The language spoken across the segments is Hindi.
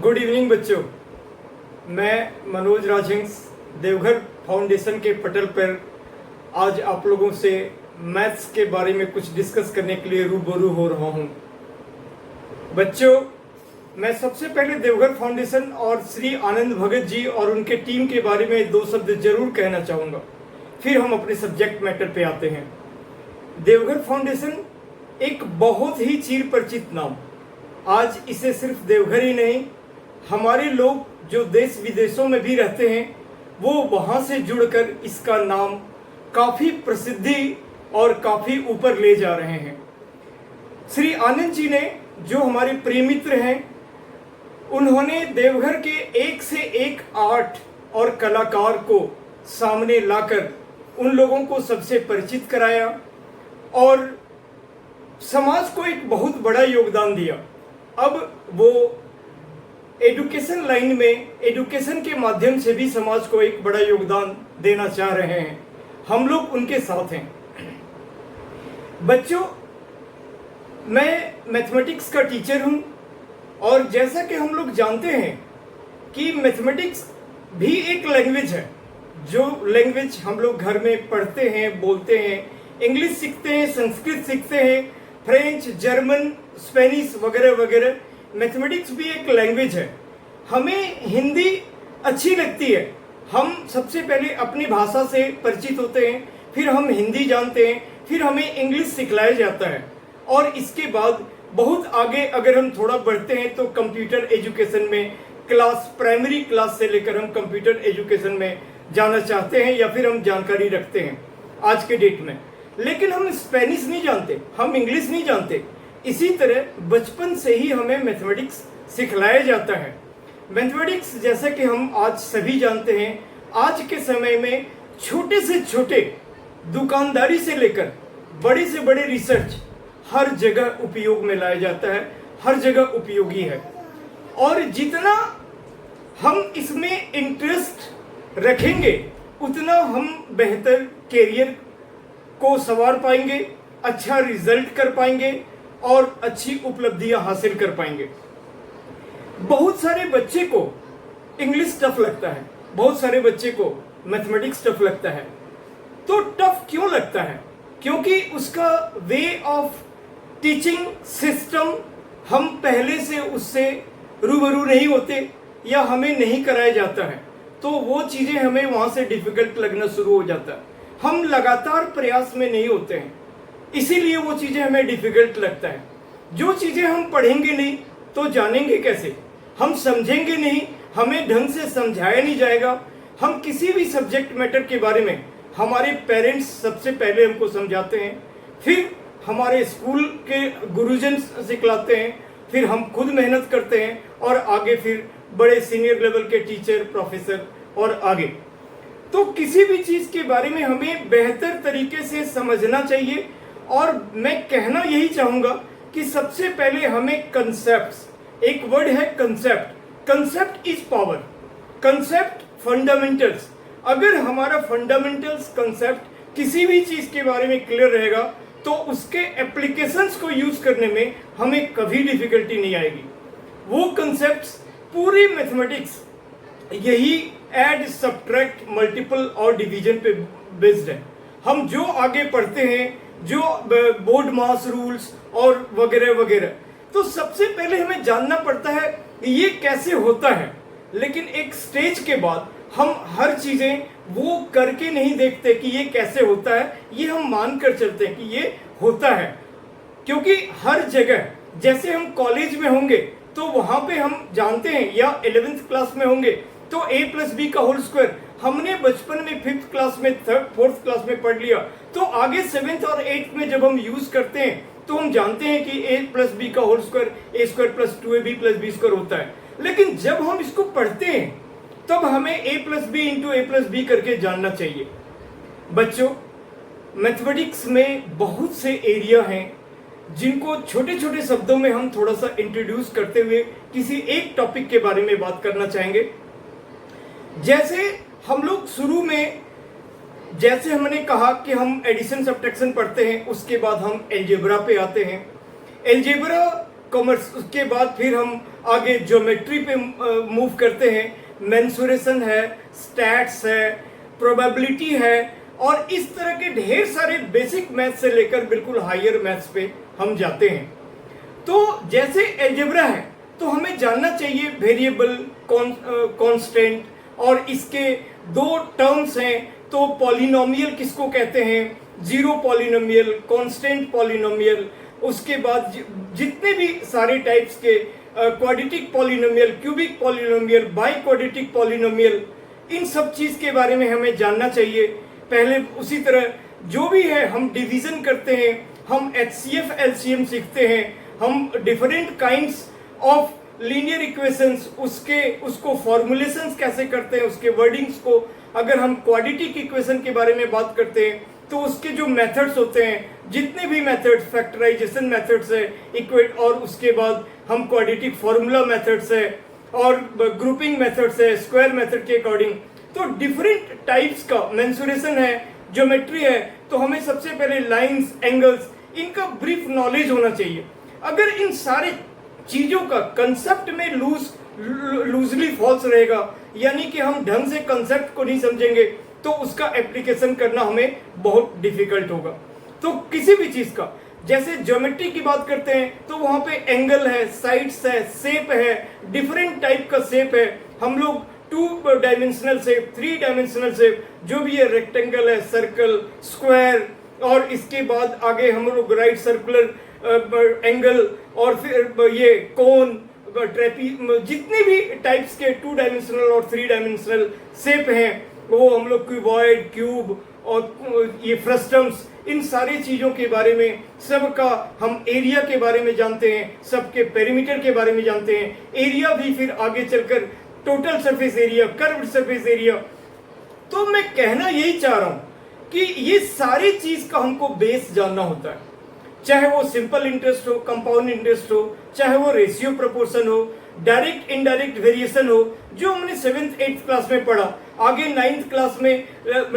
गुड इवनिंग बच्चों। मैं मनोज राजहंस देवघर फाउंडेशन के पटल पर आज आप लोगों से मैथ्स के बारे में कुछ डिस्कस करने के लिए रूबरू हो रहा हूं। बच्चों, मैं सबसे पहले देवघर फाउंडेशन और श्री आनंद भगत जी और उनके टीम के बारे में दो शब्द जरूर कहना चाहूँगा, फिर हम अपने सब्जेक्ट मैटर पे आते हैं। देवघर फाउंडेशन एक बहुत ही चिर परिचित नाम। आज इसे सिर्फ देवघर ही नहीं, हमारे लोग जो देश विदेशों में भी रहते हैं वो वहाँ से जुड़कर इसका नाम काफ़ी प्रसिद्धि और काफ़ी ऊपर ले जा रहे हैं। श्री आनंद जी ने, जो हमारे प्रिय मित्र हैं, उन्होंने देवघर के एक से एक आर्ट और कलाकार को सामने लाकर उन लोगों को सबसे परिचित कराया और समाज को एक बहुत बड़ा योगदान दिया। अब वो एजुकेशन लाइन में, एजुकेशन के माध्यम से भी समाज को एक बड़ा योगदान देना चाह रहे हैं। हम लोग उनके साथ हैं। बच्चों, मैं मैथमेटिक्स का टीचर हूं और जैसा कि हम लोग जानते हैं कि मैथमेटिक्स भी एक लैंग्वेज है, जो लैंग्वेज हम लोग घर में पढ़ते हैं, बोलते हैं। इंग्लिश सीखते हैं, संस्कृत सीखते हैं, फ्रेंच, जर्मन, स्पेनिश वगैरह वगैरह। मैथमेटिक्स भी एक लैंग्वेज है। हमें हिंदी अच्छी लगती है। हम सबसे पहले अपनी भाषा से परिचित होते हैं, फिर हम हिंदी जानते हैं, फिर हमें इंग्लिश सिखलाया जाता है और इसके बाद बहुत आगे अगर हम थोड़ा बढ़ते हैं तो कंप्यूटर एजुकेशन में प्राइमरी क्लास से लेकर हम कंप्यूटर एजुकेशन में जाना चाहते हैं या फिर हम जानकारी रखते हैं आज के डेट में। लेकिन हम स्पेनिश नहीं जानते, हम इंग्लिश नहीं जानते। इसी तरह बचपन से ही हमें मैथमेटिक्स सिखलाया जाता है। मैथमेटिक्स, जैसा कि हम आज सभी जानते हैं, आज के समय में छोटे से छोटे दुकानदारी से लेकर बड़े से बड़े रिसर्च हर जगह उपयोग में लाया जाता है, हर जगह उपयोगी है। और जितना हम इसमें इंटरेस्ट रखेंगे उतना हम बेहतर कैरियर को संवार पाएंगे, अच्छा रिजल्ट कर पाएंगे और अच्छी उपलब्धियां हासिल कर पाएंगे। बहुत सारे बच्चे को इंग्लिश टफ लगता है, बहुत सारे बच्चे को मैथमेटिक्स टफ लगता है। तो टफ क्यों लगता है? क्योंकि उसका वे ऑफ टीचिंग सिस्टम हम पहले से उससे रूबरू नहीं होते या हमें नहीं कराया जाता है, तो वो चीज़ें हमें वहाँ से डिफिकल्ट लगना शुरू हो जाता है। हम लगातार प्रयास में नहीं होते हैं, इसीलिए वो चीज़ें हमें डिफिकल्ट लगता है। जो चीज़ें हम पढ़ेंगे नहीं तो जानेंगे कैसे? हम समझेंगे नहीं, हमें ढंग से समझाया नहीं जाएगा। हम किसी भी सब्जेक्ट मैटर के बारे में हमारे पेरेंट्स सबसे पहले हमको समझाते हैं, फिर हमारे स्कूल के गुरुजन सिखलाते हैं, फिर हम खुद मेहनत करते हैं और आगे फिर बड़े सीनियर लेवल के टीचर, प्रोफेसर और आगे। तो किसी भी चीज़ के बारे में हमें बेहतर तरीके से समझना चाहिए और मैं कहना यही चाहूँगा कि सबसे पहले हमें कंसेप्ट्स, एक वर्ड है concept, concept is power, concept fundamentals. अगर हमारा फंडामेंटल्स कंसेप्ट किसी भी चीज़ के बारे में क्लियर रहेगा तो उसके एप्लीकेशंस को यूज़ करने में हमें कभी डिफिकल्टी नहीं आएगी। वो कंसेप्ट्स पूरी मैथमेटिक्स यही ऐड, सब्ट्रैक्ट, मल्टीपल और डिवीजन पे बेस्ड है। हम जो आगे पढ़ते हैं, जो बोर्ड मास रूल्स और वगैरह वगैरह, तो सबसे पहले हमें जानना पड़ता है ये कैसे होता है। लेकिन एक स्टेज के बाद हम हर चीज़ें वो करके नहीं देखते कि ये कैसे होता है, ये हम मान कर चलते हैं कि ये होता है। क्योंकि हर जगह, जैसे हम कॉलेज में होंगे तो वहाँ पे हम जानते हैं, या 11th क्लास में होंगे तो a+b का होल स्क्वायर हमने बचपन में 5th क्लास में, 4th क्लास में पढ़ लिया। तो आगे 7th और 8th में जब हम यूज करते हैं तो हम जानते हैं कि a+b का होल स्क्वायर a² + 2ab+b² होता है। लेकिन जब हम इसको पढ़ते हैं तब हमें a+b × a+b करके जानना चाहिए। बच्चों, मैथमेटिक्स में बहुत से एरिया हैं जिनको छोटे छोटे शब्दों में हम थोड़ा सा इंट्रोड्यूस करते हुए किसी एक टॉपिक के बारे में बात करना चाहेंगे। जैसे हम लोग शुरू में, जैसे हमने कहा कि हम एडिशन सब्ट्रैक्शन पढ़ते हैं, उसके बाद हम अलजेब्रा पे आते हैं। अलजेब्रा कॉमर्स, उसके बाद फिर हम आगे ज्योमेट्री पे मूव करते हैं। मेंसुरेशन है, स्टैट्स है, प्रोबेबिलिटी है, और इस तरह के ढेर सारे बेसिक मैथ्स से लेकर बिल्कुल हायर मैथ्स पे हम जाते हैं। तो जैसे अलजेब्रा है तो हमें जानना चाहिए वेरिएबल, कांस्टेंट, और इसके दो टर्म्स हैं, तो पॉलिनोमियल किसको कहते हैं, जीरो पॉलिनोमियल, कांस्टेंट पॉलिनोमियल, उसके बाद जितने भी सारे टाइप्स के quadratic polynomial, cubic polynomial, biquadratic polynomial, इन सब चीज के बारे में हमें जानना चाहिए पहले। उसी तरह जो भी है हम डिवीजन करते हैं, हम HCF LCM सीखते हैं, हम different kinds of linear equations, उसको फॉर्मुलेशंस कैसे करते हैं, उसके वर्डिंग्स को, अगर हम क्वाड्रेटिक इक्वेशन के बारे में बात करते हैं तो उसके जो मेथड्स होते हैं, जितने भी मेथड्स, फैक्टराइजेशन मेथड्स है, इक्वेट, और उसके बाद हम क्वाड्रेटिक फार्मूला मेथड्स है, और ग्रुपिंग मेथड्स है, स्क्वायर मेथड के अकॉर्डिंग, तो डिफरेंट टाइप्स का मेंसुरेशन है, ज्योमेट्री है। तो हमें सबसे पहले लाइंस, एंगल्स, इनका ब्रीफ नॉलेज होना चाहिए। अगर इन सारे चीजों का कंसेप्ट में लूजली फॉल्स रहेगा, यानी कि हम ढंग से कंसेप्ट को नहीं समझेंगे, तो उसका एप्लीकेशन करना हमें बहुत डिफिकल्ट होगा। तो किसी भी चीज का, जैसे ज्योमेट्री की बात करते हैं तो वहां पे एंगल है, साइड्स है, शेप है, डिफरेंट टाइप का शेप है। हम लोग 2 डायमेंशनल शेप, 3 डायमेंशनल शेप, जो भी है, रेक्टेंगल है, सर्कल, स्क्वायर, और इसके बाद आगे हम लोग राइट सर्कुलर एंगल, और फिर ये कोन, ट्रेपी, जितने भी टाइप्स के 2 डायमेंशनल और 3 डायमेंशनल शेप हैं, वो हम लोग क्यूबॉइड, क्यूब, और ये फ्रस्टम्स, इन सारी चीजों के बारे में, सबका हम एरिया के बारे में जानते हैं, सबके पेरीमीटर के बारे में जानते हैं, एरिया भी फिर आगे चलकर total surface area, curved surface area. तो मैं कहना यही चाह रहा हूं कि ये सारी चीज का हमको बेस जानना होता है, चाहे वो सिंपल इंटरेस्ट हो, कंपाउंड इंटरेस्ट हो, चाहे वो रेशियो प्रोपोर्शन हो, डायरेक्ट इनडायरेक्ट वेरिएशन हो, जो हमने 7th 8th क्लास में पढ़ा। आगे 9th क्लास में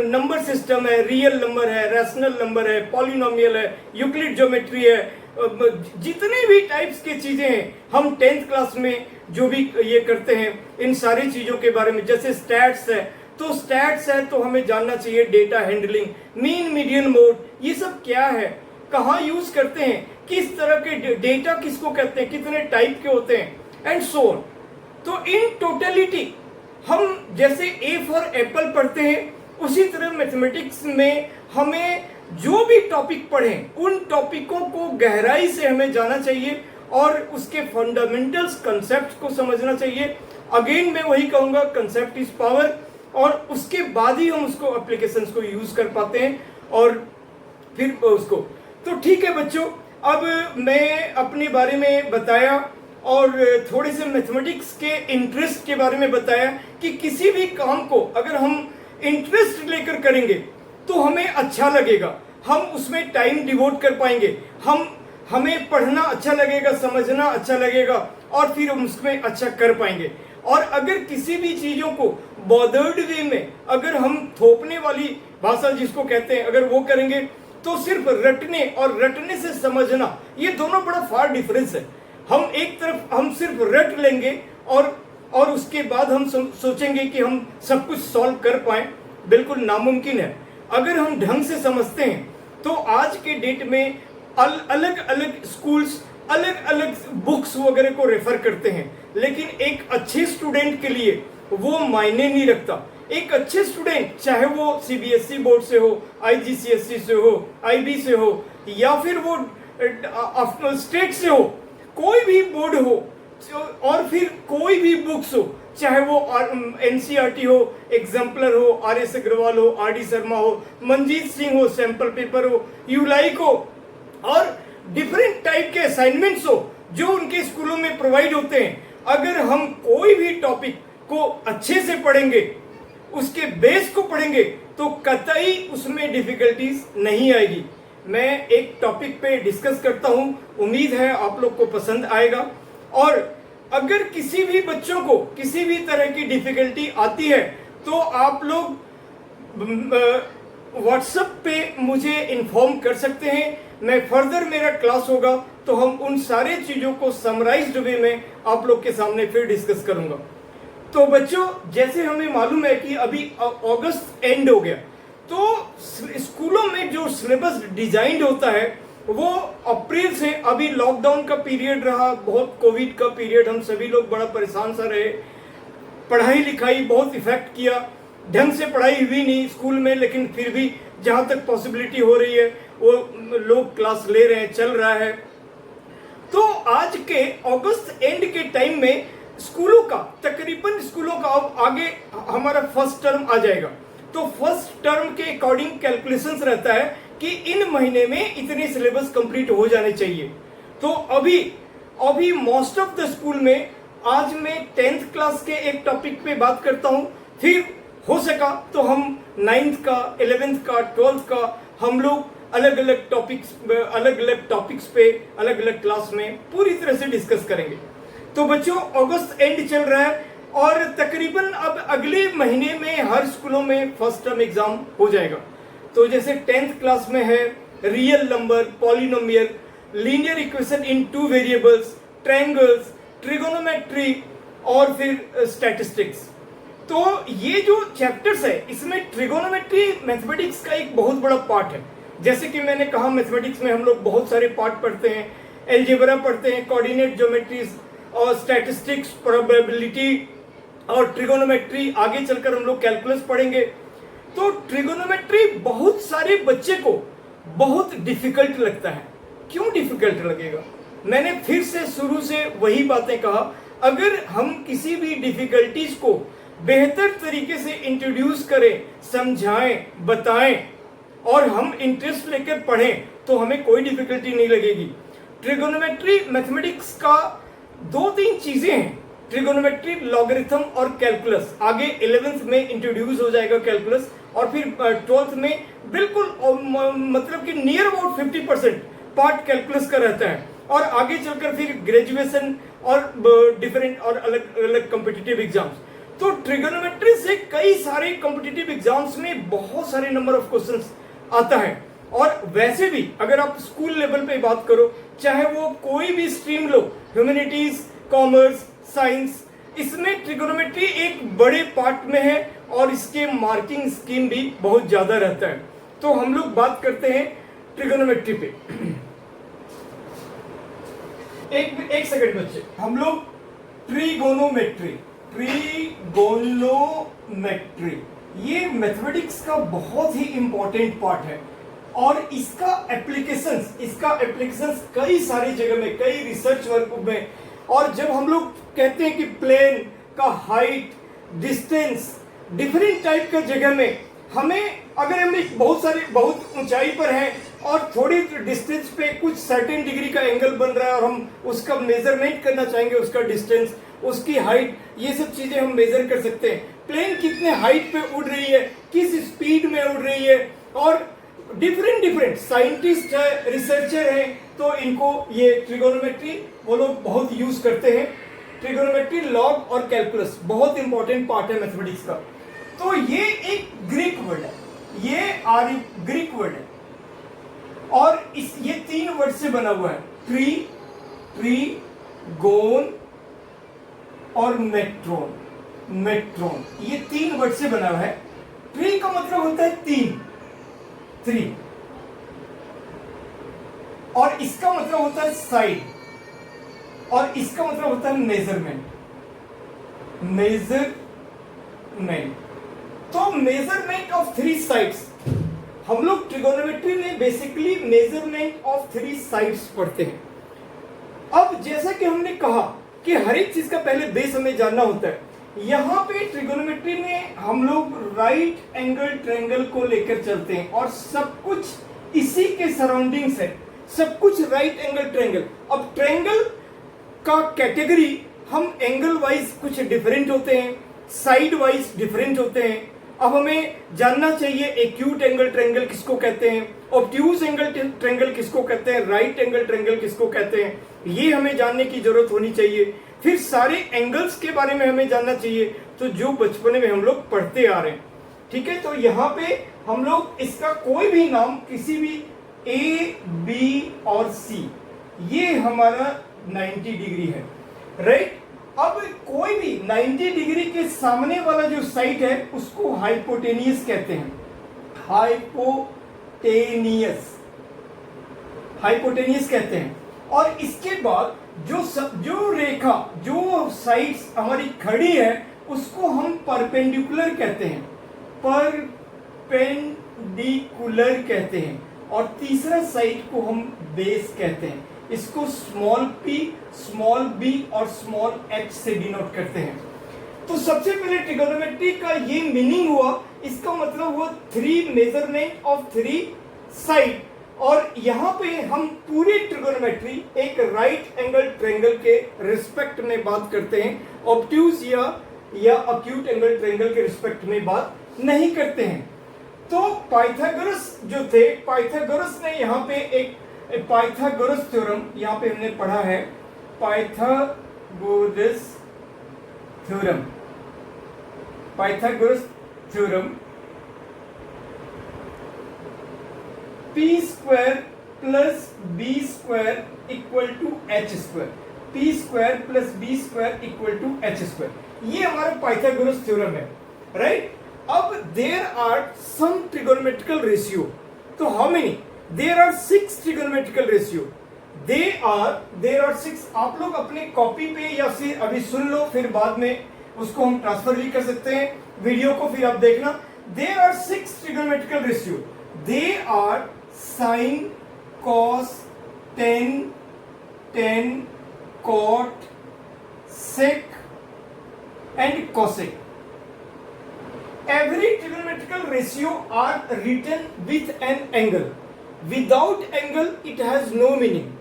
नंबर सिस्टम है, रियल नंबर है, रैशनल नंबर है, पॉलिनोमियल है, यूक्लिड ज्योमेट्री है, जितने भी टाइप्स की चीजें हैं हम 10th क्लास में जो भी ये करते हैं, इन सारी चीजों के बारे में। जैसे स्टैट्स है, तो स्टैट्स है तो हमें जानना चाहिए data handling, mean, median, mode, ये सब क्या है, कहाँ यूज करते हैं, किस तरह के डेटा किसको कहते हैं, कितने टाइप के होते हैं, एंड सो ऑन। तो इन टोटलिटी हम जैसे ए फॉर एप्पल पढ़ते हैं, उसी तरह मैथमेटिक्स में हमें जो भी टॉपिक पढ़ें, उन टॉपिकों को गहराई से हमें जाना चाहिए और उसके फंडामेंटल्स, कंसेप्ट को समझना चाहिए। अगेन मैं वही कहूंगा, कंसेप्ट इज पावर, और उसके बाद ही हम उसको एप्लीकेशंस को यूज कर पाते हैं, और फिर उसको। तो ठीक है बच्चों, अब मैं अपने बारे में बताया और थोड़े से मैथमेटिक्स के इंटरेस्ट के बारे में बताया कि किसी भी काम को अगर हम इंटरेस्ट लेकर करेंगे तो हमें अच्छा लगेगा, हम उसमें टाइम डिवोट कर पाएंगे, हमें पढ़ना अच्छा लगेगा, समझना अच्छा लगेगा, और फिर हम उसमें अच्छा कर पाएंगे। और अगर किसी भी चीजों को बॉदर्ड वे में, अगर हम थोपने वाली भाषा जिसको कहते हैं, अगर वो करेंगे तो सिर्फ रटने और रटने से समझना, ये दोनों बड़ा फार डिफरेंस है। हम एक तरफ हम सिर्फ रट लेंगे और उसके बाद हम सोचेंगे कि हम सब कुछ सॉल्व कर पाए, बिल्कुल नामुमकिन है। अगर हम ढंग से समझते हैं तो आज के डेट में अलग अलग स्कूल्स अलग अलग बुक्स वगैरह को रेफर करते हैं, लेकिन एक अच्छे स्टूडेंट के लिए वो मायने नहीं रखता। एक अच्छे स्टूडेंट, चाहे वो CBSE बोर्ड से हो, IGCSE से हो, IB से हो, या फिर वो स्टेट से हो, कोई भी बोर्ड हो, और फिर कोई भी बुक्स हो, चाहे वो NCERT हो, एग्जाम्पलर हो, RS अग्रवाल हो, RD शर्मा हो, मंजीत सिंह हो, सैंपल पेपर हो, यूलाइक हो, और डिफरेंट टाइप के असाइनमेंट्स हो जो उनके स्कूलों में प्रोवाइड होते हैं। अगर हम कोई भी टॉपिक को अच्छे से पढ़ेंगे, उसके बेस को पढ़ेंगे, तो कतई उसमें डिफिकल्टीज नहीं आएगी। मैं एक टॉपिक पे डिस्कस करता हूं, उम्मीद है आप लोग को पसंद आएगा। और अगर किसी भी बच्चों को किसी भी तरह की डिफिकल्टी आती है तो आप लोग व्हाट्सएप पे मुझे इन्फॉर्म कर सकते हैं। मैं फर्दर मेरा क्लास होगा तो हम उन सारे चीज़ों को समराइज्ड वे में आप लोग के सामने फिर डिस्कस करूंगा। तो बच्चों, जैसे हमें मालूम है कि अभी अगस्त एंड हो गया, तो स्कूलों में जो सिलेबस डिजाइंड होता है वो अप्रैल से, अभी लॉकडाउन का पीरियड रहा, बहुत कोविड का पीरियड, हम सभी लोग बड़ा परेशान सा रहे, पढ़ाई लिखाई बहुत इफेक्ट किया, ढंग से पढ़ाई हुई नहीं स्कूल में, लेकिन फिर भी जहाँ तक पॉसिबिलिटी हो रही है वो लोग क्लास ले रहे हैं, चल रहा है। तो आज के अगस्त एंड के टाइम में स्कूलों का, तकरीबन स्कूलों का अब आगे हमारा फर्स्ट टर्म आ जाएगा, तो फर्स्ट टर्म के अकॉर्डिंग कैलकुलेशंस रहता है कि इन महीने में इतने सिलेबस कंप्लीट हो जाने चाहिए। तो अभी मोस्ट ऑफ द स्कूल में, आज मैं 10th क्लास के एक टॉपिक पे बात करता हूँ, फिर हो सका तो हम 9th का, 11th का, 12th का हम लोग अलग अलग टॉपिक्स पे अलग अलग क्लास में पूरी तरह से डिस्कस करेंगे। तो बच्चों, अगस्त एंड चल रहा है और तकरीबन अब अगले महीने में हर स्कूलों में फर्स्ट टर्म एग्जाम हो जाएगा। तो जैसे 10th क्लास में है real number, polynomial, linear equation in 2 variables, triangles, trigonometry और फिर स्टैटिस्टिक्स। तो ये जो चैप्टर्स है इसमें ट्रिगोनोमेट्री मैथमेटिक्स का एक बहुत बड़ा पार्ट है। जैसे कि मैंने कहा, मैथमेटिक्स में हम लोग बहुत सारे पार्ट पढ़ते हैं, एलजेब्रा पढ़ते हैं, कोऑर्डिनेट ज्योमेट्रीज और स्टैटिस्टिक्स, प्रोबेबिलिटी और ट्रिगोनोमेट्री, आगे चलकर हम लोग कैलकुलस पढ़ेंगे। तो ट्रिगोनोमेट्री बहुत सारे बच्चे को बहुत डिफिकल्ट लगता है। क्यों डिफिकल्ट लगेगा? मैंने फिर से शुरू से वही बातें कहा, अगर हम किसी भी डिफिकल्टीज को बेहतर तरीके से इंट्रोड्यूस करें, समझाएं, बताएं और हम इंटरेस्ट लेकर पढ़ें तो हमें कोई डिफिकल्टी नहीं लगेगी। ट्रिगोनोमेट्री मैथमेटिक्स का 2-3 चीजें हैं, ट्रिगोनोमेट्री, लॉगरिथम और कैलकुलस। आगे 11th में इंट्रोड्यूस हो जाएगा कैलकुलस और फिर 12th में बिल्कुल मतलब कि नियर अबाउट 50% पार्ट कैलकुलस का रहता है और आगे चलकर फिर ग्रेजुएशन और डिफरेंट और अलग अलग कॉम्पिटिटिव एग्जाम्स। तो ट्रिगोनोमेट्री से कई सारे कॉम्पिटिटिव एग्जाम्स में बहुत सारे नंबर ऑफ क्वेश्चंस आता है। और वैसे भी अगर आप स्कूल लेवल पे बात करो, चाहे वो कोई भी स्ट्रीम लो, ह्यूमैनिटीज, कॉमर्स, साइंस, इसमें ट्रिगोनोमेट्री एक बड़े पार्ट में है और इसके मार्किंग स्कीम भी बहुत ज्यादा रहता है। तो हम लोग बात करते हैं ट्रिगोनोमेट्री पे। एक सेकंड बच्चे, हम लोग ट्रिगोनोमेट्री ये मैथमेटिक्स का बहुत ही इंपॉर्टेंट पार्ट है और इसका एप्लीकेशंस कई सारी जगह में, कई रिसर्च वर्क में। और जब हम लोग कहते हैं कि प्लेन का हाइट, डिस्टेंस, डिफरेंट टाइप का जगह में हमें, अगर हम बहुत ऊंचाई पर हैं और थोड़ी डिस्टेंस पे कुछ सर्टेन डिग्री का एंगल बन रहा है और हम उसका मेजरमेंट करना चाहेंगे, उसका डिस्टेंस, उसकी हाइट, ये सब चीजें हम मेजर कर सकते हैं। प्लेन कितने हाइट पे उड़ रही है, किस स्पीड में उड़ रही है, और डिफरेंट साइंटिस्ट है, रिसर्चर है, तो इनको ये ट्रिगोनोमेट्री वो लोग बहुत यूज करते हैं। ट्रिगोनोमेट्री, लॉग और कैलकुलस बहुत इंपॉर्टेंट पार्ट है मैथमेटिक्स का। तो ये एक ग्रीक वर्ड है, ये ग्रीक वर्ड है और ये 3 वर्ड से बना हुआ है, ट्रीगोन और मेट्रोन। ये 3 वर्ड से बना हुआ है। ट्री का मतलब होता है 3 और इसका मतलब होता है साइड और इसका मतलब होता है मेजरमेंट। तो मेजरमेंट ऑफ 3 साइड्स, हम लोग ट्रिगोनोमेट्री में बेसिकली मेजरमेंट ऑफ 3 साइड्स पढ़ते हैं। अब जैसा कि हमने कहा कि हर एक चीज का पहले बेस हमें जानना होता है। यहाँ पे ट्रिगोनोमेट्री में हम लोग राइट एंगल ट्रायंगल को लेकर चलते हैं और सब कुछ इसी के सराउंडिंग्स है, सब कुछ राइट एंगल ट्रायंगल। अब ट्रायंगल का कैटेगरी हम एंगल वाइज कुछ डिफरेंट होते हैं, साइड वाइज डिफरेंट होते हैं। अब हमें जानना चाहिए एक्यूट एंगल ट्रायंगल किसको कहते हैं, ऑब्ट्यूज एंगल ट्रायंगल किसको कहते हैं, राइट एंगल ट्रायंगल किसको कहते हैं, ये हमें जानने की जरूरत होनी चाहिए। फिर सारे एंगल्स के बारे में हमें जानना चाहिए, तो जो बचपन में हम लोग पढ़ते आ रहे हैं। ठीक है, तो यहाँ पे हम लोग इसका कोई भी नाम किसी भी ए बी और सी ये हमारा 90 डिग्री है, राइट। अब कोई भी 90 डिग्री के सामने वाला जो साइड है उसको हाइपोटेनियस कहते हैं, हाइपोटेनियस कहते हैं। और इसके बाद जो रेखा जो साइड्स हमारी खड़ी है उसको हम परपेंडिकुलर कहते हैं, परपेंडिकुलर कहते हैं। और तीसरा साइड को हम बेस कहते हैं, इसको स्मॉल p, स्मॉल b और स्मॉल h से डिनोट करते हैं। तो सबसे पहले ट्रिगोनोमेट्री का ये मीनिंग हुआ, इसका मतलब हुआ 3 मेजरमेंट ऑफ 3 साइड। और यहाँ पे हम पूरी ट्रिगोनोमेट्री एक राइट एंगल ट्रायंगल के रिस्पेक्ट में बात करते हैं, ऑब्ट्यूज या अक्यूट एंगल ट्रायंगल के रिस्पेक्ट में बात नहीं करते हैं। तो पाइथागोरस जो थे, पाइथागोरस ने यहाँ पे एक पाइथागोरस थ्योरम यहाँ पे हमने पढ़ा है, Pythagoras theorem, Pythagoras theorem p square plus B square equal to H square, p square plus B square equal to H square, ये हमारा पाइथागोरस थ्योरम है, राइट। अब there are some trigonometrical ratio, तो how many? There are 6 trigonometrical ratio, there are 6। आप लोग अपने कॉपी पे या फिर अभी सुन लो, फिर बाद में उसको हम ट्रांसफर भी कर सकते हैं वीडियो को, फिर आप देखना। There are 6 trigonometrical ratio, they are sine, cos, tan, cot, sec and cosec. Every trigonometrical ratio are written with an angle. Without angle, it has no meaning.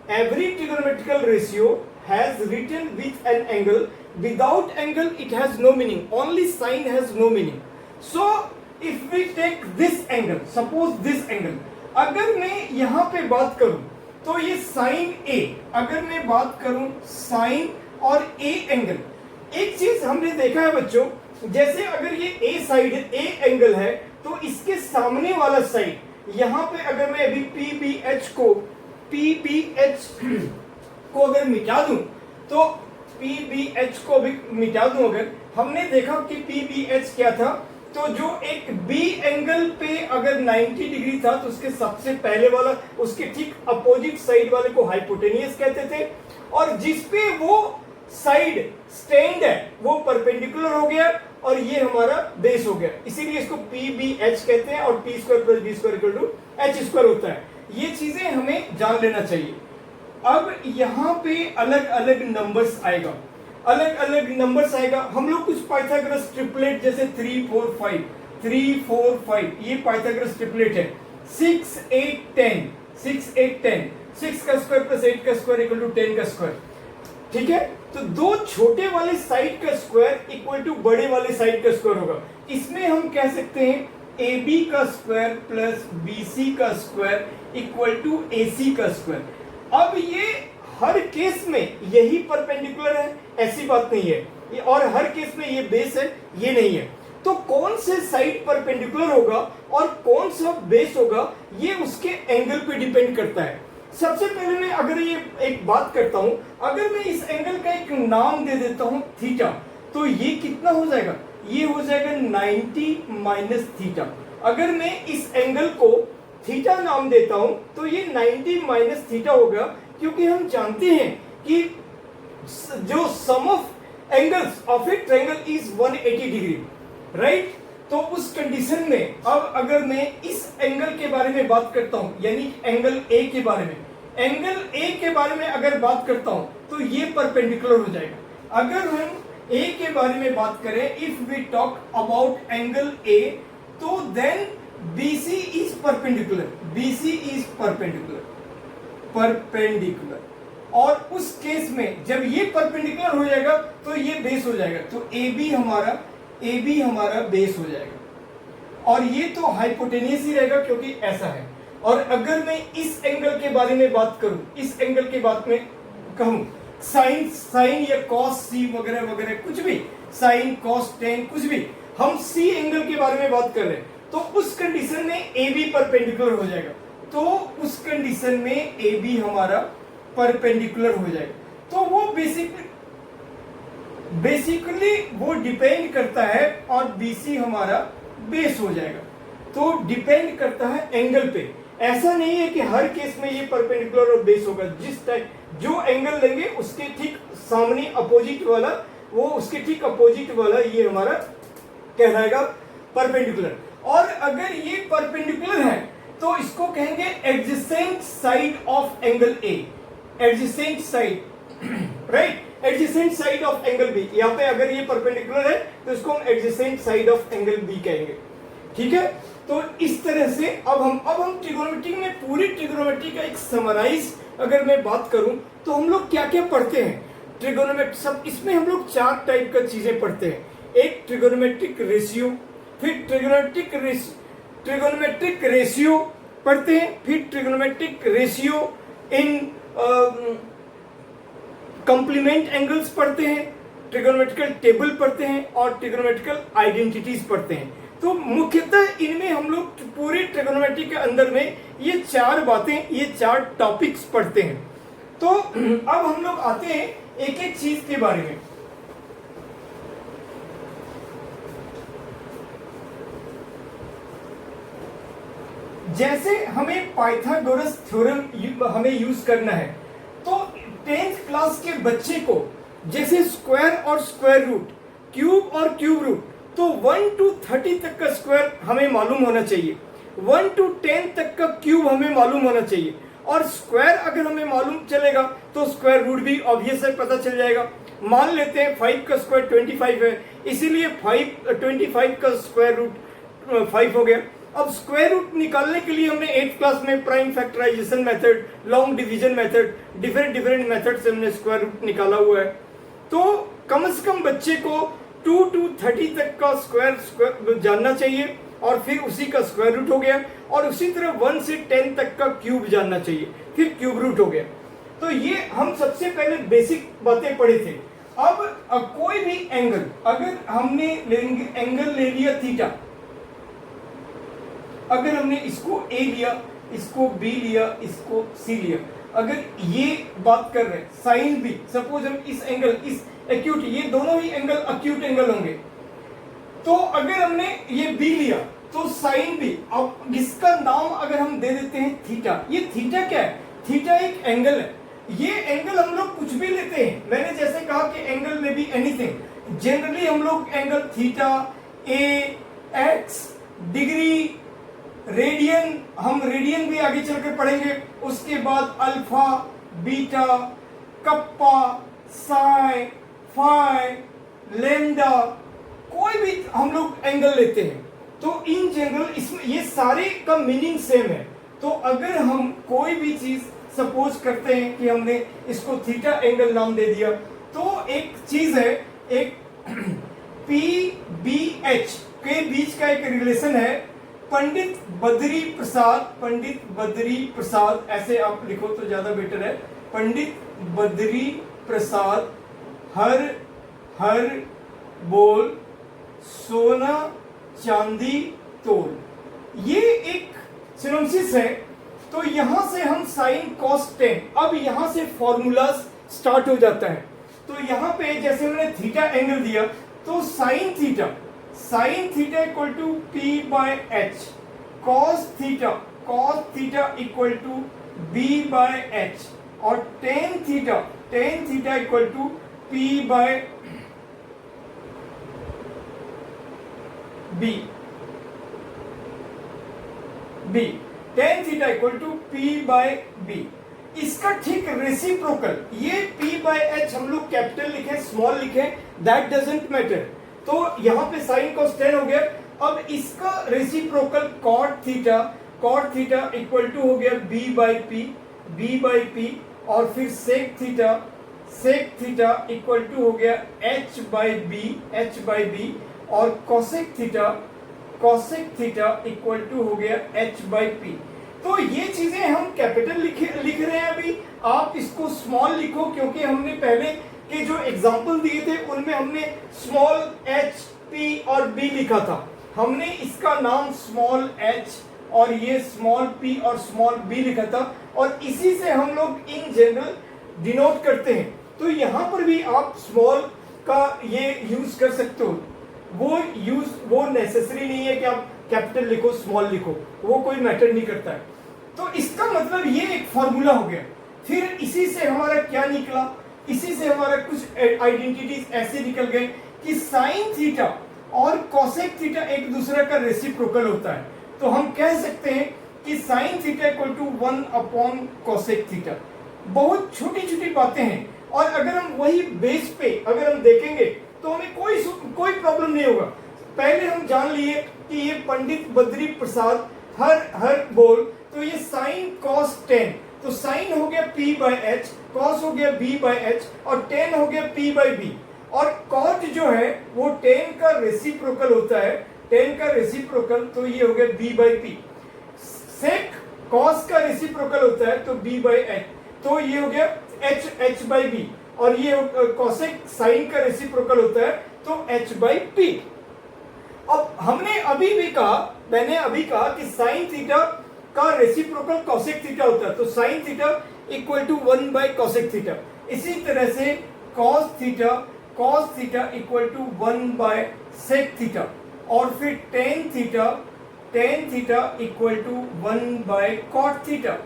Every trigonometrical ratio has written with an angle. Without angle, it has no meaning. Only sign has no meaning. So, if we take this angle, suppose this angle, अगर मैं यहाँ पे बात करूँ तो ये साइन A, अगर मैं बात करूँ साइन और A एंगल, एक चीज हमने देखा है बच्चों, जैसे अगर ये ए साइड ए एंगल है तो इसके सामने वाला साइड यहाँ पे अगर मैं अभी पीबीएच को अगर मिटा दूं, तो पीबीएच को भी मिटा दूं, अगर हमने देखा कि पीबीएच क्या था, तो जो एक बी एंगल पे अगर 90 डिग्री था तो उसके सबसे पहले वाला, उसके ठीक अपोजिट साइड वाले को हाइपोटेनियस कहते थे, और जिसपे वो साइड स्टैंड है वो परपेंडिकुलर हो गया और ये हमारा बेस हो गया, इसीलिए इसको PBH कहते हैं और p square plus B square equal to h square होता है। ये चीजें हमें जान लेना चाहिए। अब यहाँ पे अलग अलग नंबर्स आएगा, अलग अलग नंबर्स आएगा। हम लोग कुछ पाइथागोरस ट्रिपलेट जैसे 3 4 5 ये पाइथागोरस ट्रिपलेट है, 6 8 10 6 का स्क्वायर प्लस 8 का स्क्वायर इक्वल टू 10 का स्क्वायर, ठीक है। तो दो छोटे वाले साइड का स्क्वायर इक्वल टू बड़े वाले साइड का स्क्वायर होगा। इसमें हम कह सकते हैं AB का स्क्वायर प्लस BC का स्क्वायर इक्वल टू AC का स्क्वायर। अब ये हर केस में यही परपेंडिकुलर है, ऐसी बात नहीं है, और हर केस में ये बेस है, ये नहीं है। तो कौन से साइड परपेंडिकुलर होगा और कौन सा बेस होगा, ये उसके एंगल पे डिपेंड करता है। सबसे पहले मैं अगर ये एक बात करता हूं, अगर मैं इस एंगल का एक नाम दे देता हूं थीटा, तो ये कितना हो जाएगा? ये हो जाएगा 90 माइनस थीटा। अगर मैं इस एंगल को थीटा नाम देता हूं तो ये 90 माइनस थीटा होगा, क्योंकि हम जानते हैं कि जो sum of angles of a triangle is 180 degree, right. तो उस कंडीशन में अब अगर मैं इस एंगल के बारे में बात करता हूं, यानी एंगल ए के बारे में, एंगल ए के बारे में अगर बात करता हूं तो ये परपेंडिकुलर हो जाएगा। अगर हम ए के बारे में बात करें, if we talk about angle A, तो then BC is perpendicular, BC is perpendicular, और उस केस में जब ये परपेंडिकुलर हो जाएगा तो ये बेस हो जाएगा, तो AB हमारा बेस हो जाएगा, और ये तो हाइपोटेनियस ही रहेगा क्योंकि ऐसा है। और अगर मैं इस एंगल के बारे में बात करूं, इस एंगल के बारे में कहूं, साइन या कॉस सी वगैरह वगैरह, कुछ भी साइन कॉस टेन, कुछ भी, हम सी एंगल के बारे में बात कर रहे हैं, तो उस कंडीशन में AB परपेंडिकुलर हो जाएगा। तो उस कंडीशन में ए बी हमारा परपेंडिकुलर हो जाएगा। तो वो बेसिकली वो डिपेंड करता है, और बीसी हमारा बेस हो जाएगा। तो डिपेंड करता है एंगल पे, ऐसा नहीं है कि हर केस में ये परपेंडिकुलर और बेस होगा। जिस टाइप जो एंगल लेंगे उसके ठीक सामने अपोजिट वाला, वो उसके ठीक अपोजिट वाला ये हमारा कहलाएगा परपेंडिकुलर। और अगर ये परपेंडिकुलर है तो इसको कहेंगे adjacent side of angle A, adjacent side, right, adjacent side of angle B. यहाँ पे अगर ये परपेंडिकुलर है तो इसको हम adjacent side of angle B कहेंगे, ठीक है। तो इस तरह से अब हम ट्रिगोनोमेट्री में पूरी ट्रिगोनोमेट्री का एक समराइज अगर मैं बात करूं तो हम लोग क्या क्या पढ़ते हैं ट्रिगोनोमेट्री, सब इसमें हम लोग 4 टाइप का चीजें पढ़ते हैं। एक ट्रिगोनोमेट्रिक रेशियो, फिर ट्रिगोनोमेट्रिक रेशियो पढ़ते हैं, फिर trigonometric ratio in complement angles पढ़ते हैं, ट्रिगोनोमेट्रिकल टेबल पढ़ते हैं और ट्रिगोनोमेट्रिकल आइडेंटिटीज पढ़ते हैं। तो मुख्यतः इनमें हम लोग पूरी ट्रिगोनोमेट्री के अंदर में ये 4 बातें, ये 4 टॉपिक्स पढ़ते हैं। तो अब हम लोग आते हैं एक एक चीज के बारे में। जैसे हमें पाइथागोरस थ्योरम हमें यूज करना है, तो 10th क्लास के बच्चे को जैसे स्क्वायर और स्क्वायर रूट, क्यूब और क्यूब रूट, तो 1 to 30 तक का स्क्वायर हमें मालूम होना चाहिए, 1 to 10 तक का क्यूब हमें मालूम होना चाहिए। और स्क्वायर अगर हमें मालूम चलेगा तो स्क्वायर रूट भी ऑब्वियस है, पता चल जाएगा। मान लेते हैं 5 का स्क्वायर 25 है, इसीलिए 25 का स्क्वायर रूट 5 हो गया। अब स्क्वायर रूट निकालने के लिए हमने 8th क्लास में prime factorisation method, long division method, different method से हमने स्क्वायर रूट निकाला हुआ है। तो कम से कम बच्चे को 2 to 30 तक का स्क्वायर जानना चाहिए, और फिर उसी का स्क्वायर रूट हो गया। और उसी तरह 1 से 10 तक का क्यूब जानना चाहिए, फिर क्यूब रूट हो गया। तो ये हम सबसे पहले बेसिक बातें पढ़े थे। अब कोई भी एंगल, अगर हमने एंगल ले लिया थीटा, अगर हमने इसको ए लिया, इसको बी लिया, इसको सी लिया, अगर ये बात कर रहे हैं साइन बी, सपोज हम इस एंगल, इस एक्यूट, ये दोनों ही एंगल एक्यूट एंगल होंगे। तो अगर हमने ये बी लिया तो साइन बी, अब इसका नाम अगर हम दे देते हैं थीटा। ये थीटा क्या है? थीटा एक एंगल है। ये एंगल हम लोग कुछ भी लेते हैं, मैंने जैसे कहा कि एंगल में भी एनीथिंग, जनरली हम लोग angle theta, a, x, degree, radian, हम रेडियन भी आगे चलकर पढ़ेंगे। उसके बाद alpha, beta, kappa, psi, phi, lambda, कोई भी हम लोग एंगल लेते हैं। तो इन जनरल इसमें ये सारे का मीनिंग सेम है। तो अगर हम कोई भी चीज सपोज करते हैं कि हमने इसको थीटा एंगल नाम दे दिया, तो एक चीज है, एक पी बी एच के बीच का एक रिलेशन है। पंडित बद्री प्रसाद, ऐसे आप लिखो तो ज्यादा बेटर है। पंडित बद्री प्रसाद हर हर बोल सोना चांदी तोल, ये एक सिनोनिम्स है। तो यहां से हम साइन कॉस टेन, अब यहां से फॉर्मूला स्टार्ट हो जाता है। तो यहां पे जैसे हमने थीटा एंगल दिया, तो sine theta equal to P by H, cos theta equal to B by H, और tan theta equal to P by B, tan theta equal to P by B. इसका ठीक रेसिप्रोकल, ये पी बाय एच हम लोग कैपिटल लिखे, स्मॉल लिखे, दैट डजंट मैटर। तो यहां पे साइन कॉस टेन हो गया। अब इसका reciprocal cot theta equal to हो गया बी बाय पी, और फिर सेक थीटा इक्वल टू हो गया एच बाय बी, और कॉसेक थीटा इक्वल टू हो गया एच बाय पी। तो ये चीजें हम कैपिटल लिख रहे हैं। अभी आप इसको स्मॉल लिखो, क्योंकि हमने पहले के जो एग्जांपल दिए थे उनमें हमने स्मॉल एच, पी और बी लिखा था। हमने इसका नाम स्मॉल एच और ये स्मॉल p और स्मॉल b लिखा था, और इसी से हम लोग इन जनरल डिनोट करते हैं। तो यहाँ पर भी आप स्मॉल का ये यूज कर सकते हो, वो नेसेसरी नहीं है कि आप कैपिटल लिखो स्मॉल लिखो, वो कोई मैटर नहीं करता है। तो इसका मतलब ये एक फॉर्मूला हो गया। फिर इसी से हमारा क्या निकला, इसी से हमारा कुछ आइडेंटिटीज ऐसे निकल गए कि साइन थीटा और कोसेक थीटा एक दूसरे का रेसिप्रोकल होता है। तो हम कह सकते हैं कि sine theta equal to 1 upon cosec theta. बहुत छोटी छोटी बातें हैं, और अगर हम वही बेस पे अगर हम देखेंगे तो हमें कोई प्रॉब्लम नहीं होगा। पहले हम जान लिए कि ये पंडित बद्री प्रसाद हर बोल, तो ये साइन कॉस टेन, तो साइन हो गया p बाय एच, कॉस हो गया b बाय एच, और टेन हो गया p बाय बी। और कॉट जो है वो टेन का रेसिप्रोकल होता है, टेन का रेसिप्रोकल, तो ये हो गया b by p. Sec cos का रेसिप्रोकल होता है तो b बाय एच, तो ये हो गया h बाय बी। और ये कोसेक साइन का रेसिप्रोकल होता है तो h बाय पी। अब मैंने अभी कहा कि साइन थीटा का रेसिप्रोकल कोसेक थीटा होता है, तो sine theta equal to 1 by cosec theta. इसी तरह से cos theta equal to 1 by sec theta, और फिर tan theta equal to 1 by cot theta,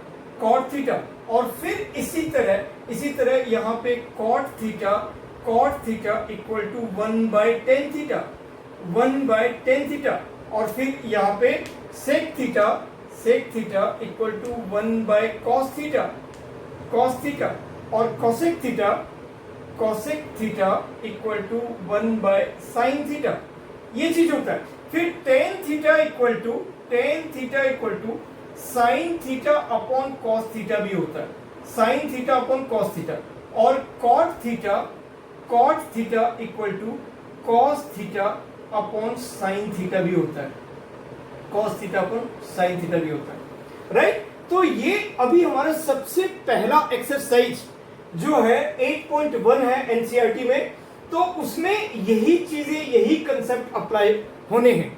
और फिर इसी तरह यहाँ पे cot theta equal to 1 by tan theta, और फिर यहाँ पे sec theta equal to 1 by cos theta, और cosec theta equal to 1 by sine theta. ये चीज होता है। फिर tan theta equal to sine theta upon cos theta भी होता है, sine theta upon cos theta, और cot theta equal to cos theta upon sine theta भी होता है, cos theta upon sine theta भी होता है, राइट। तो ये अभी हमारा सबसे पहला एक्सरसाइज जो है 8.1 है एनसीईआरटी में, तो उसमें यही चीजें, यही कंसेप्ट अप्लाई होने हैं,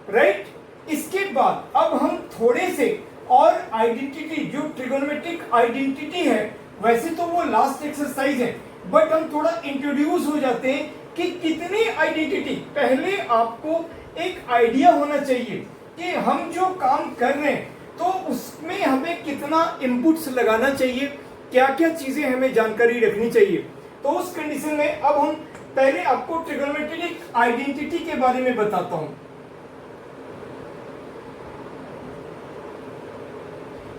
राइट। इसके बाद अब हम थोड़े से और आइडेंटिटी, जो ट्रिगोनोमेट्रिक आइडेंटिटी है, वैसे तो वो लास्ट एक्सरसाइज है, बट हम थोड़ा इंट्रोड्यूस हो जाते हैं कि कितनी आइडेंटिटी। पहले आपको एक आइडिया होना चाहिए कि हम जो काम कर रहे हैं तो उसमें हमें कितना इनपुट्स लगाना चाहिए, क्या क्या चीजें हमें जानकारी रखनी चाहिए। तो उस कंडीशन में अब हम पहले आपको ट्रिगोनोमेट्रिक आइडेंटिटी के बारे में बताता हूं।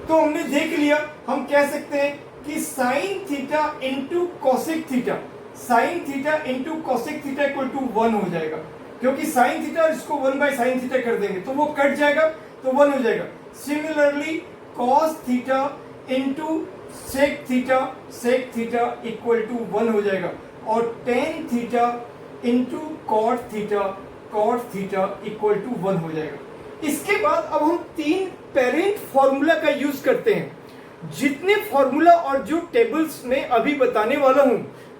तो हमने देख लिया, हम कह सकते हैं कि sine theta into cosec theta, sine theta into cosec theta equal to 1 हो जाएगा, क्योंकि साइन थीटा इसको 1 बाय साइन थीटा कर देंगे तो वो कट जाएगा, तो 1 हो जाएगा। Similarly cos theta into sec theta equal to 1 हो जाएगा, और tan theta into cot theta equal to 1 हो जाएगा। इसके बाद अब हम 3 पेरेंट फॉर्मूला का यूज करते हैं। जितने फॉर्मूला और जो टेबल्स में अभी बताने वाला हूं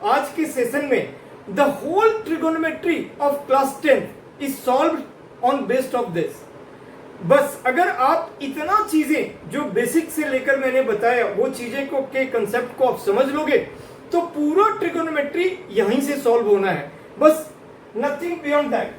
आज के सेशन में, the whole trigonometry of class 10 is solved on based of this. बस अगर आप इतना चीजें जो बेसिक से लेकर मैंने बताया वो चीजें को के कंसेप्ट को आप समझ लोगे तो पूरा ट्रिगोनोमेट्री यहीं से सॉल्व होना है, बस नथिंग बियॉन्ड दैट।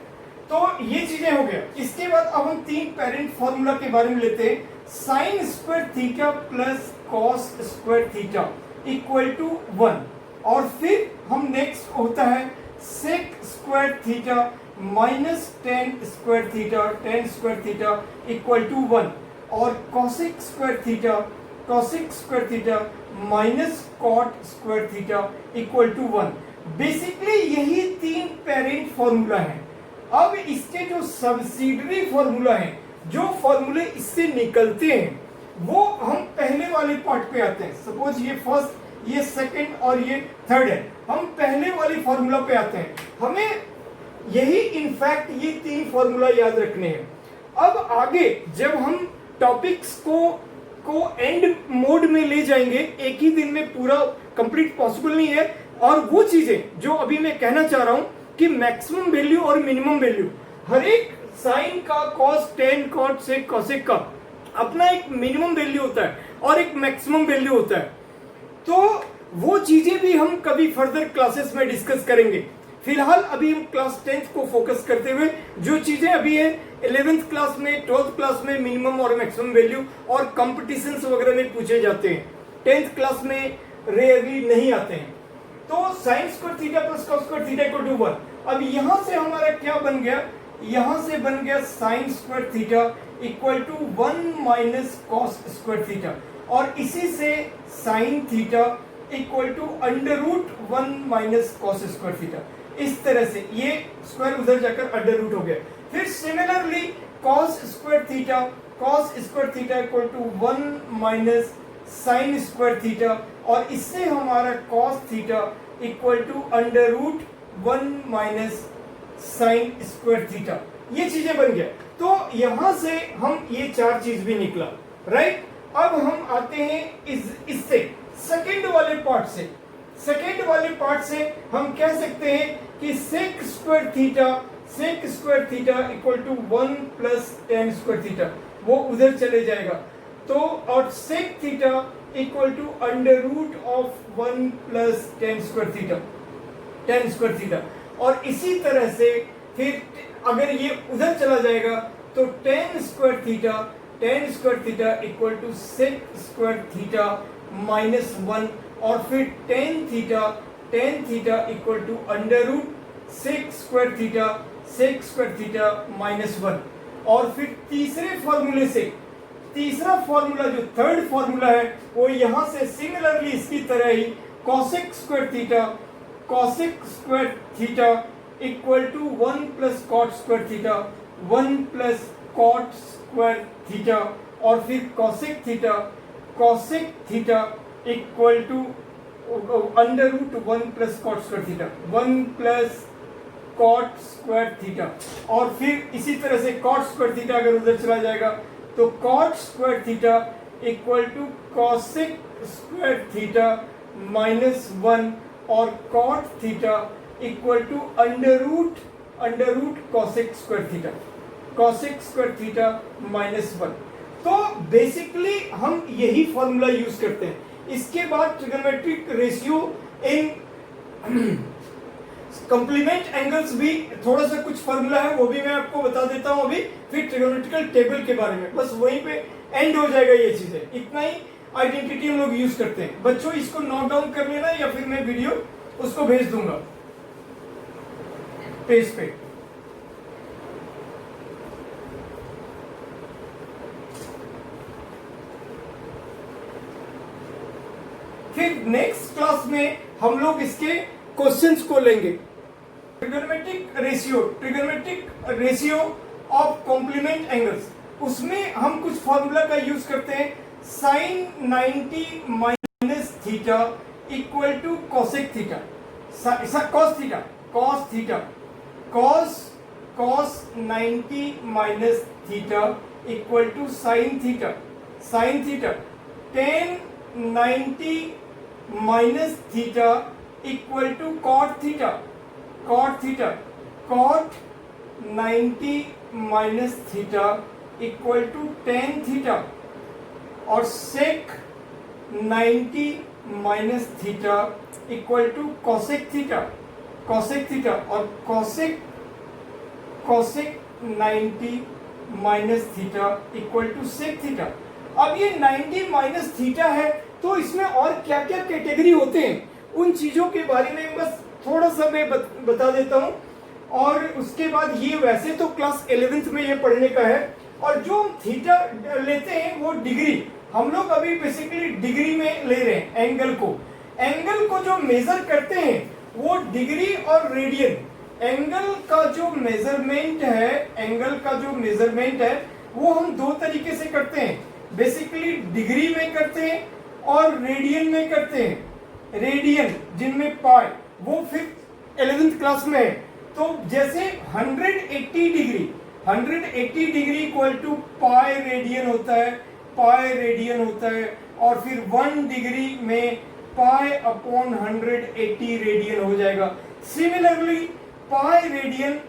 तो ये चीजें हो गया। इसके बाद अब हम 3 पेरेंट फॉर्मूला के बारे में लेते हैं। Sine square theta plus cos square theta equal to 1, और फिर हम नेक्स्ट होता है sec square theta minus tan square theta equal to 1, और cosec square theta minus cot square theta equal to 1। Basically यही 3 पेरेंट फॉर्मूला है। अब इसके जो सब्सिडरी फॉर्मूला है, जो फॉर्मूले इससे निकलते हैं, वो हम पहले वाले पार्ट पे आते हैं। सपोज ये फर्स्ट, ये सेकंड और ये थर्ड है, हम पहले वाले फॉर्मूला पे आते हैं। हमें यही इनफैक्ट ये 3 फॉर्मूला याद रखने हैं। अब आगे जब हम टॉपिक्स को एंड मोड में ले जाएंगे, एक ही दिन में पूरा कंप्लीट पॉसिबल नहीं है, और वो चीजें जो अभी मैं कहना चाह रहा हूं कि मैक्सिमम वैल्यू और मिनिमम वैल्यू हर एक साइन का, कॉस, टेन, कॉट, सेक, कोसेक का अपना एक मिनिमम वैल्यू होता है और एक मैक्सिमम वैल्यू होता है। तो वो चीजें भी हम कभी फर्दर क्लासेस में डिस्कस करेंगे। फिलहाल अभी हम क्लास 10th को फोकस करते हुए जो चीजें अभी है 11th क्लास में 12th क्लास में मिनिमम और मैक्सिमम वैल्यू और कॉम्पिटिशन्स वगैरह में पूछे जाते हैं, 10th क्लास में रेयरली नहीं आते हैं। तो sine square theta plus cos square theta equal to 1। अब यहां से हमारा क्या बन गया, यहां से बन गया sine square theta equal to 1 minus cos square theta, और इसी से sine theta equal to under root 1 minus cos square theta. इस तरह से ये स्क्वायर उधर जाकर अंडर रूट हो गया। फिर similarly cos square theta equal to 1 minus sine square theta, और इससे हमारा cos theta equal to under root 1 minus sine square theta. ये चीजें बन गया। तो यहां से हम ये चार चीज भी निकला, राइट। अब हम आते हैं इससे सेकंड वाले पार्ट से हम कह सकते हैं कि sec square theta equal to 1 plus tan square theta, वो उधर चले जाएगा। तो और sec theta equal to under root of 1 plus tan square theta, और इसी तरह से फिर अगर ये उधर चला जाएगा तो tan square theta equal to sec square theta minus 1, और फिर tan theta equal to under root sec square theta minus 1। और फिर तीसरा फॉर्मूला जो थर्ड फॉर्मूला है वो यहां से सिमिलरली इसकी तरह ही cosec square theta equal to 1 plus cot square theta, 1 plus cot square theta, और फिर cosec theta equal to under root 1 plus cot square theta, 1 plus cot square theta, और फिर इसी तरह से कॉट स्क्वायर थीटा अगर उधर चला जाएगा तो cot square theta equal to cosec square theta minus 1, और cot theta equal to under root cosec square theta minus 1। तो बेसिकली हम यही फॉर्मूला यूज करते हैं। इसके बाद ट्रिग्नोमेट्रिक रेशियो इन कंप्लीमेंट एंगल्स भी थोड़ा सा कुछ फॉर्मूला है, वो भी मैं आपको बता देता हूं अभी। फिर ट्रिग्नोमेट्रिकल टेबल के बारे में, बस वहीं पे एंड हो जाएगा ये चीजें। इतना ही आइडेंटिटी हम लोग यूज करते हैं। बच्चों इसको नोट डाउन कर लेना, या फिर मैं वीडियो उसको भेज दूंगा पेज पे। फिर नेक्स्ट क्लास में हम लोग इसके क्वेश्चंस को लेंगे। Trigonometric ratio of complement angles, उसमें हम कुछ फॉर्मूला का यूज करते हैं। Sine 90 minus theta equal to cosec theta, cos 90 minus theta equal to sine theta, tan 90 minus theta equal to cot theta, cot 90 minus theta equal to tan theta, और sec 90 minus theta equal to cosec theta, और cosec 90 minus theta equal to sec theta. अब ये 90 माइनस थीटा है, तो इसमें और क्या क्या कैटेगरी होते हैं उन चीजों के बारे में बस थोड़ा सा मैं बता देता हूं। और उसके बाद ये वैसे तो क्लास 11th में ये पढ़ने का है, और जो हम थीटा लेते हैं वो डिग्री, हम लोग अभी बेसिकली डिग्री में ले रहे हैं। एंगल को जो मेजर करते हैं वो डिग्री और रेडियन। एंगल का जो मेजरमेंट है वो हम दो तरीके से करते हैं, बेसिकली डिग्री में करते हैं और रेडियन में करते हैं। रेडियन जिनमें पाई, वो फिर 11th क्लास में है। तो जैसे 180 degree equal to pi radian होता है, और फिर 1 डिग्री में पाई अपॉन 180 रेडियन हो जाएगा। सिमिलरली पाई रेडियन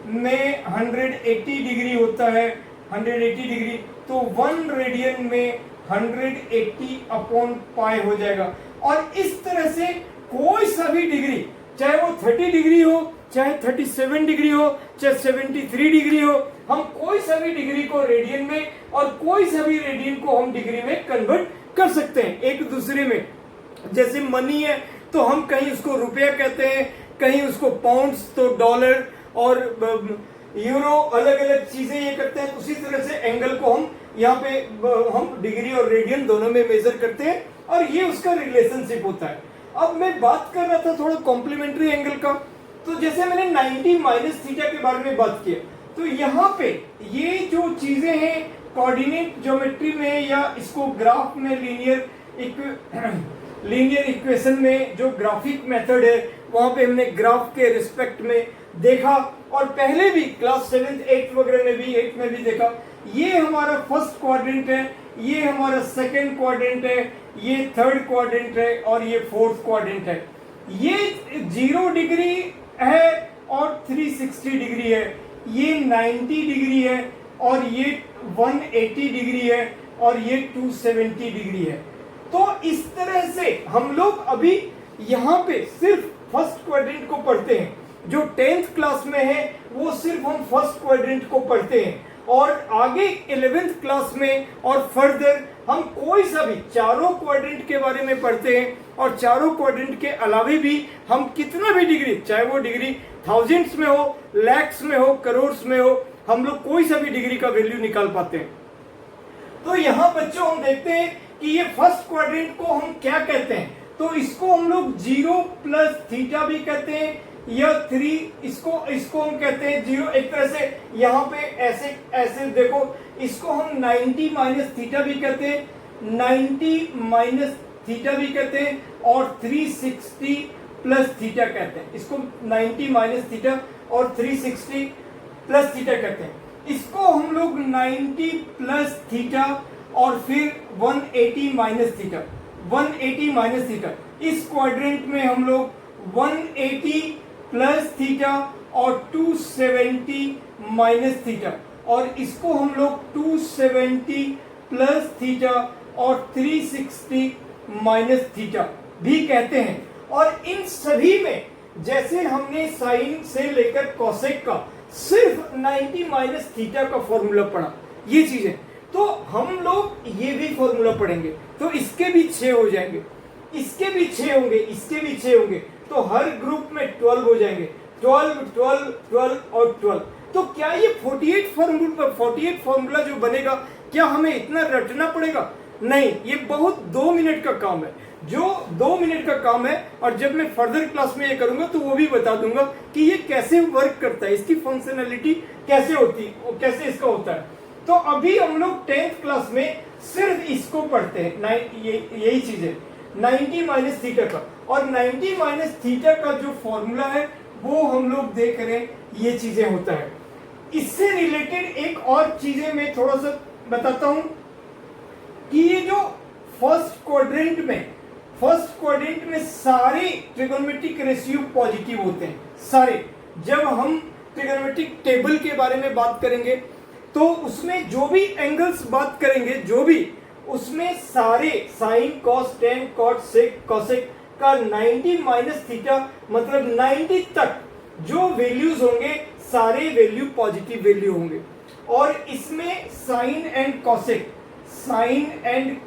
में 180 डिग्री होता है, 180 डिग्री, तो 1 रेडियन में 180/π हो जाएगा। और इस तरह से कोई सा भी डिग्री, चाहे वो 30 डिग्री हो, चाहे 37 डिग्री हो, चाहे 73 डिग्री हो, हम कोई सा भी डिग्री को रेडियन में और कोई सा भी रेडियन को हम डिग्री में कन्वर्ट कर सकते हैं एक दूसरे में। जैसे मनी है तो हम कहीं उसको रुपया कहते हैं, कहीं उसको पाउंड्स, तो डॉलर और यूरो, अलग अलग चीजें ये करते हैं। उसी तरह से एंगल को हम यहाँ पे हम डिग्री और रेडियन दोनों में मेजर करते हैं और ये उसका रिलेशनशिप होता है। अब मैं बात कर रहा था थोड़ा कॉम्प्लीमेंट्री एंगल का, तो जैसे मैंने 90 माइनस थीटा के बारे में बात किया, तो यहाँ पे ये जो चीजें हैं कोऑर्डिनेट ज्योमेट्री में या इसको ग्राफ में लीनियर इक्वेशन में जो ग्राफिक मेथड है वहां पे हमने ग्राफ के रिस्पेक्ट में देखा, और पहले भी क्लास 7th 8th वगैरह में भी 8th में भी देखा। ये हमारा फर्स्ट क्वाड्रेंट है, ये हमारा सेकंड क्वाड्रेंट है, ये थर्ड क्वाड्रेंट है और ये फोर्थ क्वाड्रेंट है। ये 0 डिग्री है और 360 डिग्री है, ये 90 डिग्री है और ये 180 डिग्री है और ये 270 डिग्री है। तो इस तरह से हम लोग अभी यहाँ पे सिर्फ फर्स्ट क्वाड्रेंट को पढ़ते हैं। जो 10th क्लास में है वो सिर्फ हम फर्स्ट क्वाड्रेंट को पढ़ते हैं, और आगे 11th क्लास में और फर्दर हम कोई सा भी चारों क्वाड्रेंट के बारे में पढ़ते हैं। और चारों क्वाड्रेंट के अलावे भी हम कितना भी डिग्री, चाहे वो डिग्री थाउजेंड्स में हो, लैक्स में हो, करोड़्स में हो, हम लोग कोई सा भी डिग्री का वैल्यू निकाल पाते हैं। तो यहाँ बच्चों हम देखते हैं कि ये फर्स्ट क्वाड्रेंट को हम क्या कहते हैं, तो इसको हम लोग 0 प्लस थीटा भी कहते हैं, या 3 इसको हम कहते हैं 0। एक तरह से यहाँ पे ऐसे देखो, इसको हम 90 माइनस थीटा भी कहते हैं, 90 माइनस थीटा भी कहते हैं, और 360 प्लस थीटा कहते हैं। इसको 90 माइनस थीटा और 360 प्लस थीटा कहते हैं। इसको हम लोग 90 प्लस थीटा और फिर 180 माइनस थीटा, 180 माइनस थीटा। इस क्वाड्रेंट में हम लोग 180 प्लस थीटा और 270 माइनस थीटा, और इसको हम लोग 270 प्लस थीटा और 360 माइनस थीटा भी कहते हैं। और इन सभी में जैसे हमने साइन से लेकर कोसेक का सिर्फ 90 माइनस थीटा का फॉर्मूला पढ़ा, ये चीजें, तो हम लोग ये भी फॉर्मूला पढ़ेंगे, तो इसके भी 6 हो जाएंगे, इसके भी 6 होंगे, इसके भी 6 होंगे, तो हर ग्रुप में 12 हो जाएंगे, 12 12 12 और 12। तो क्या ये 48 फॉर्मूला जो बनेगा, क्या हमें इतना रटना पड़ेगा? नहीं, ये बहुत 2 मिनट का काम है, जो 2 मिनट का काम है। और जब मैं फर्दर क्लास में ये करूंगा तो वो भी बता दूंगा कि ये कैसे वर्क करता है, इसकी फंक्शनैलिटी कैसे होती है, कैसे इसका होता है। तो अभी हम लोग 10th क्लास में सिर्फ इसको पढ़ते हैं, यही चीज है 90 माइनस थीटा का। और 90 माइनस थीटा का जो फॉर्मूला है वो हम लोग देख रहे हैं, ये चीजें होता है। इससे रिलेटेड एक और चीजें मैं थोड़ा सा बताता हूं कि ये जो फर्स्ट क्वाड्रेंट में सारे ट्रिगोनोमेट्रिक रेशियो पॉजिटिव होते हैं, सारे। जब हम ट्रिगोनोमेट्रिक टेबल के बारे में बात करेंगे तो उसमें जो भी एंगल्स बात करेंगे, जो भी उसमें सारे साइन, कॉस, टेन, कॉट, सेक, कॉसेक का 90 माइनस थीटा मतलब 90 तक जो वैल्यूज होंगे सारे वैल्यू पॉजिटिव वैल्यू होंगे। और इसमें साइन एंड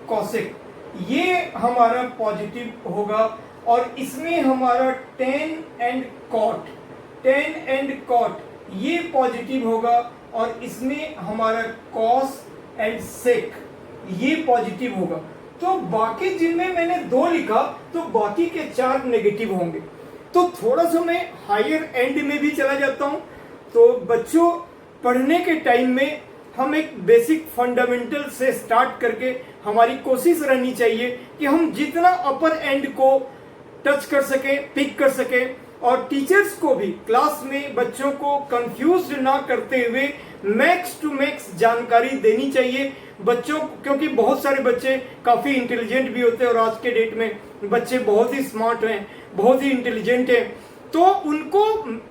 कॉसेक ये हमारा पॉजिटिव होगा, और इसमें हमारा टेन एंड कॉट ये पॉजिटिव होगा, और इसमें हमारा कॉस एंड सेक ये पॉजिटिव होगा। तो बाकी जिनमें मैंने 2 लिखा तो बाकी के 4 नेगेटिव होंगे। तो थोड़ा सा मैं हायर एंड में भी चला जाता हूं। तो बच्चों, पढ़ने के टाइम में हम एक बेसिक फंडामेंटल से स्टार्ट करके हमारी कोशिश रहनी चाहिए कि हम जितना अपर एंड को टच कर सके, पिक कर सके, और टीचर्स को भी क्लास में बच्चों को कंफ्यूज ना करते हुए मैक्स टू मैक्स जानकारी देनी चाहिए बच्चों, क्योंकि बहुत सारे बच्चे काफ़ी इंटेलिजेंट भी होते हैं, और आज के डेट में बच्चे बहुत ही स्मार्ट हैं, बहुत ही इंटेलिजेंट हैं। तो उनको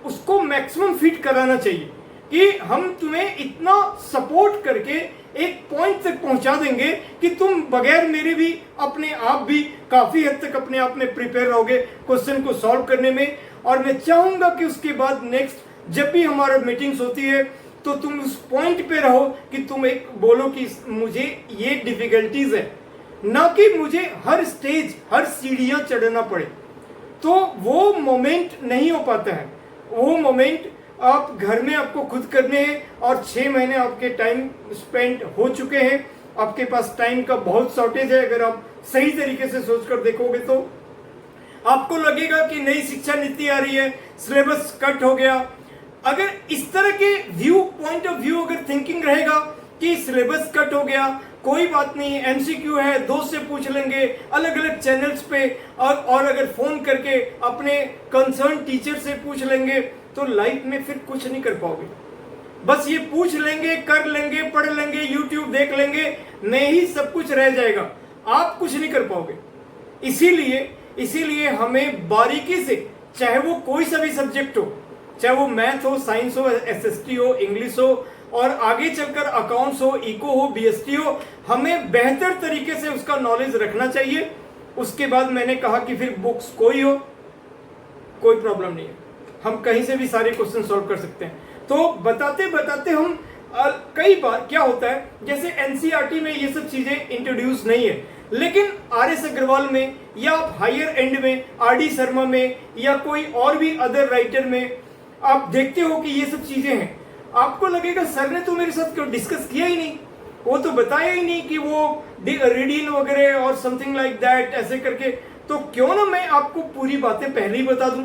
उसको मैक्सिमम फिट कराना चाहिए कि हम तुम्हें इतना सपोर्ट करके एक पॉइंट तक पहुंचा देंगे कि तुम बगैर मेरे भी अपने आप भी काफी हद तक अपने आप में प्रिपेयर रहोगे क्वेश्चन को सॉल्व करने में। और मैं चाहूंगा कि उसके बाद नेक्स्ट जब भी हमारा मीटिंग्स होती है तो तुम उस पॉइंट पे रहो कि तुम एक बोलो कि मुझे ये डिफिकल्टीज है, ना कि मुझे हर स्टेज हर सीढ़ियां चढ़ना पड़े। तो वो मोमेंट नहीं हो पाता है। वो मोमेंट आप घर में आपको खुद करने हैं और 6 महीने आपके टाइम स्पेंड हो चुके हैं। आपके पास टाइम का बहुत शॉर्टेज है। अगर आप सही तरीके से सोचकर देखोगे तो आपको लगेगा कि नई शिक्षा नीति आ रही है, सिलेबस कट हो गया। अगर इस तरह के पॉइंट ऑफ व्यू अगर थिंकिंग रहेगा कि सिलेबस कट हो गया, कोई बात नहीं, एमसीक्यू है, दोस्त से पूछ लेंगे अलग अलग चैनल्स पे, और अगर फोन करके अपने कंसर्न टीचर से पूछ लेंगे, तो लाइफ में फिर कुछ नहीं कर पाओगे। बस ये पूछ लेंगे, कर लेंगे, पढ़ लेंगे, यूट्यूब देख लेंगे, में ही सब कुछ रह जाएगा, आप कुछ नहीं कर पाओगे। इसीलिए हमें बारीकी से, चाहे वो कोई सा भी सब्जेक्ट हो, चाहे वो मैथ हो, साइंस हो, एसएसटी हो, इंग्लिश हो, और आगे चलकर अकाउंट्स हो, इको हो, बीएसटी हो, हमें बेहतर तरीके से उसका नॉलेज रखना चाहिए। उसके बाद मैंने कहा कि फिर बुक्स कोई हो, कोई प्रॉब्लम नहीं है, हम कहीं से भी सारे क्वेश्चन सॉल्व कर सकते हैं। तो बताते बताते हम कई बार क्या होता है, जैसे एनसीईआरटी में ये सब चीजें इंट्रोड्यूस नहीं है, लेकिन आरएस अग्रवाल में या आप हायर एंड में आरडी शर्मा में या कोई और भी अदर राइटर में आप देखते हो कि ये सब चीजें हैं। आपको लगेगा सर ने तो मेरे साथ क्यों डिस्कस किया ही नहीं, वो तो बताया ही नहीं कि वो रीडिंग वगैरह और समथिंग लाइक दैट ऐसे करके, तो क्यों ना मैं आपको पूरी बातें पहले ही बता दूं।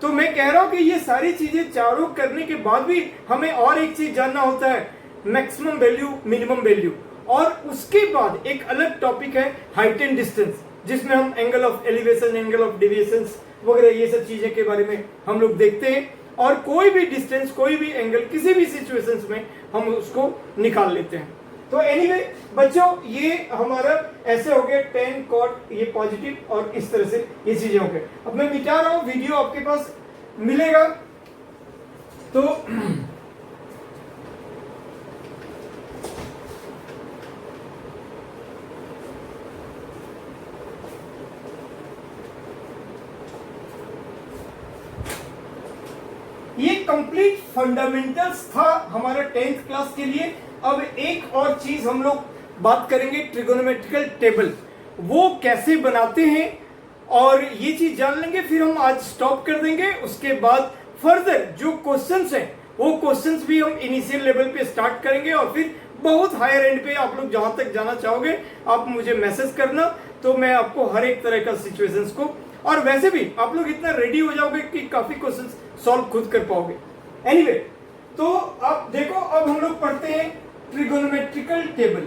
तो मैं कह रहा हूं कि ये सारी चीजें चारों करने के बाद भी हमें और एक चीज जानना होता है, मैक्सिमम वैल्यू, मिनिमम वैल्यू, और उसके बाद एक अलग टॉपिक है हाइट एंड डिस्टेंस, जिसमें हम angle of elevation, angle of deviation वगैरह ये सब चीजें के बारे में हम लोग देखते हैं, और कोई भी डिस्टेंस, कोई भी एंगल, किसी भी सिचुएशंस में हम उसको निकाल लेते हैं। तो एनीवे बच्चों, ये हमारा ऐसे हो गया tan cot, ये पॉजिटिव, और इस तरह से ये चीजें हो गए। अब मैं मिटा रहा हूं, वीडियो आपके पास मिलेगा। तो ये कंप्लीट फंडामेंटल्स था हमारा 10th क्लास के लिए। अब एक और चीज हम लोग बात करेंगे, ट्रिगोनोमेट्रिकल टेबल, वो कैसे बनाते हैं, और ये चीज जान लेंगे, फिर हम आज स्टॉप कर देंगे। उसके बाद फर्दर जो क्वेश्चंस हैं, वो क्वेश्चंस भी हम इनिशियल लेवल पे स्टार्ट करेंगे, और फिर बहुत हायर एंड पे आप लोग जहां तक जाना चाहोगे आप मुझे मैसेज करना, तो मैं आपको हर एक तरह का सिचुएशंस को, और वैसे भी आप लोग इतना रेडी हो जाओगे कि काफी क्वेश्चंस सॉल्व खुद कर पाओगे। एनीवे, तो आप देखो, अब हम लोग पढ़ते हैं ट्रिगोनोमेट्रिकल टेबल।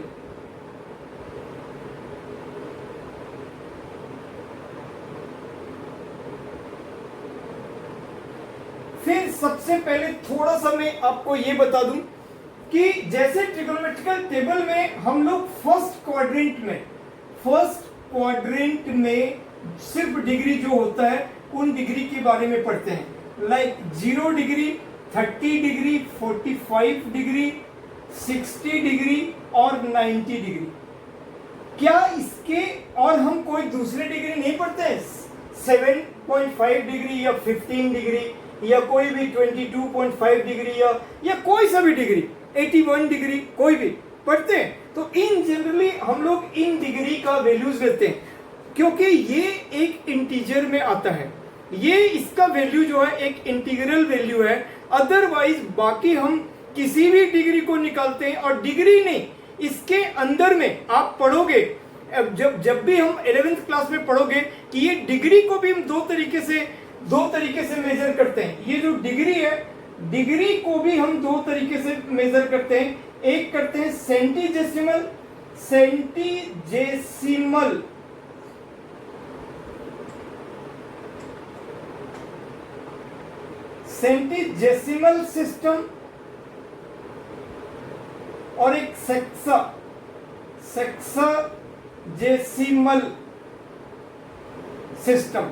फिर सबसे पहले थोड़ा सा मैं आपको ये बता दूं कि जैसे ट्रिगोनोमेट्रिकल टेबल में हम लोग फर्स्ट क्वाड्रेंट में सिर्फ डिग्री जो होता है उन डिग्री के बारे में पढ़ते हैं, like 0 degree, 30 degree, 45 degree, 60 degree और 90 डिग्री। क्या इसके और हम कोई दूसरे डिग्री नहीं पढ़ते हैं? 7.5 डिग्री या 15 डिग्री या कोई भी 22.5 डिग्री या कोई सा भी डिग्री, 81 डिग्री, कोई भी पढ़ते हैं? तो इन जनरली हम लोग इन डिग्री का वैल्यूज लेते हैं, क्योंकि ये एक इंटीजर में आता है। ये इसका वैल्यू जो है एक इंटीग्रल वैल्यू है। अदरवाइज बाकी हम किसी भी डिग्री को निकालते हैं, और डिग्री नहीं, इसके अंदर में आप पढ़ोगे, जब भी हम 11th क्लास में पढ़ोगे कि ये डिग्री को भी हम दो तरीके से मेजर करते हैं। ये जो डिग्री है, डिग्री को भी हम दो तरीके से मेजर करते हैं। एक करते हैं सेंटीजेसिमल सिस्टम, और एक सेक्साजेसिमल सिस्टम।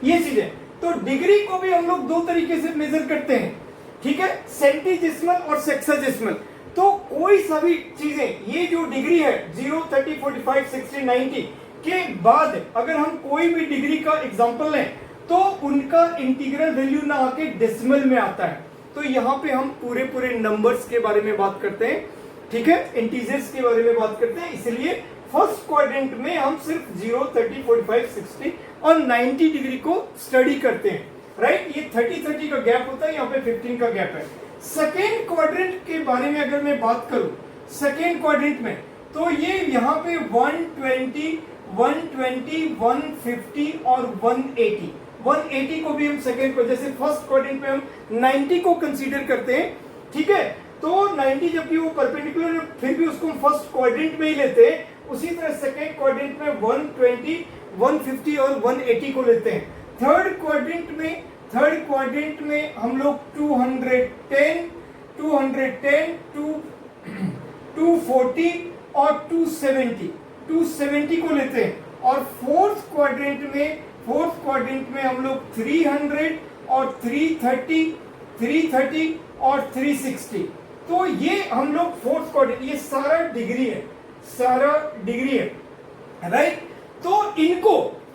ये चीजें तो डिग्री को भी हम लोग दो तरीके से मेजर करते हैं, ठीक है, सेंटीजिस्मल और सेक्साजिस्मल। तो कोई सा भी चीजें, ये जो डिग्री है 0, 30, 45, 60, 90 के बाद अगर हम कोई भी डिग्री का एग्जांपल लें तो उनका इंटीग्रल वैल्यू ना आके डेसिमल में आता है। तो यहाँ पे हम पूरे पूरे नंबर्स के बारे में बात करते हैं, ठीक है, इंटीजर्स के बारे में बात करते हैं। इसलिए फर्स्ट क्वाड्रेंट में हम सिर्फ 0, 30, 45, 60 और 90 डिग्री को स्टडी करते हैं, राइट। ये 30 का गैप होता है, यहाँ पे 15 का गैप है। सेकेंड क्वाड्रेंट के बारे में अगर मैं बात करूं, सेकेंड क्वाड्रेंट में तो ये यहाँ पे 120, 150 और 180 को भी हम सेकेंड को, जैसे फर्स्ट क्वाड्रेंट में हम 90 को कंसीडर करते हैं, ठीक है। तो 90 जबकि वो परपेंडिकुलर है फिर भी उसको हम फर्स्ट क्वाड्रेंट में ही लेते हैं। उसी तरह सेकेंड क्वाड्रेंट में 120, 150 और 180 को लेते हैं। थर्ड क्वाड्रेंट में हम लोग 210, 240 और 270 को लेते हैं। और फोर्थ क्वाड्रेंट में हम लोग 300 और 330 और 360। तो ये हम लोग फोर्थ क्वाड्रेंट, ये सारा डिग्री है, राइट। तो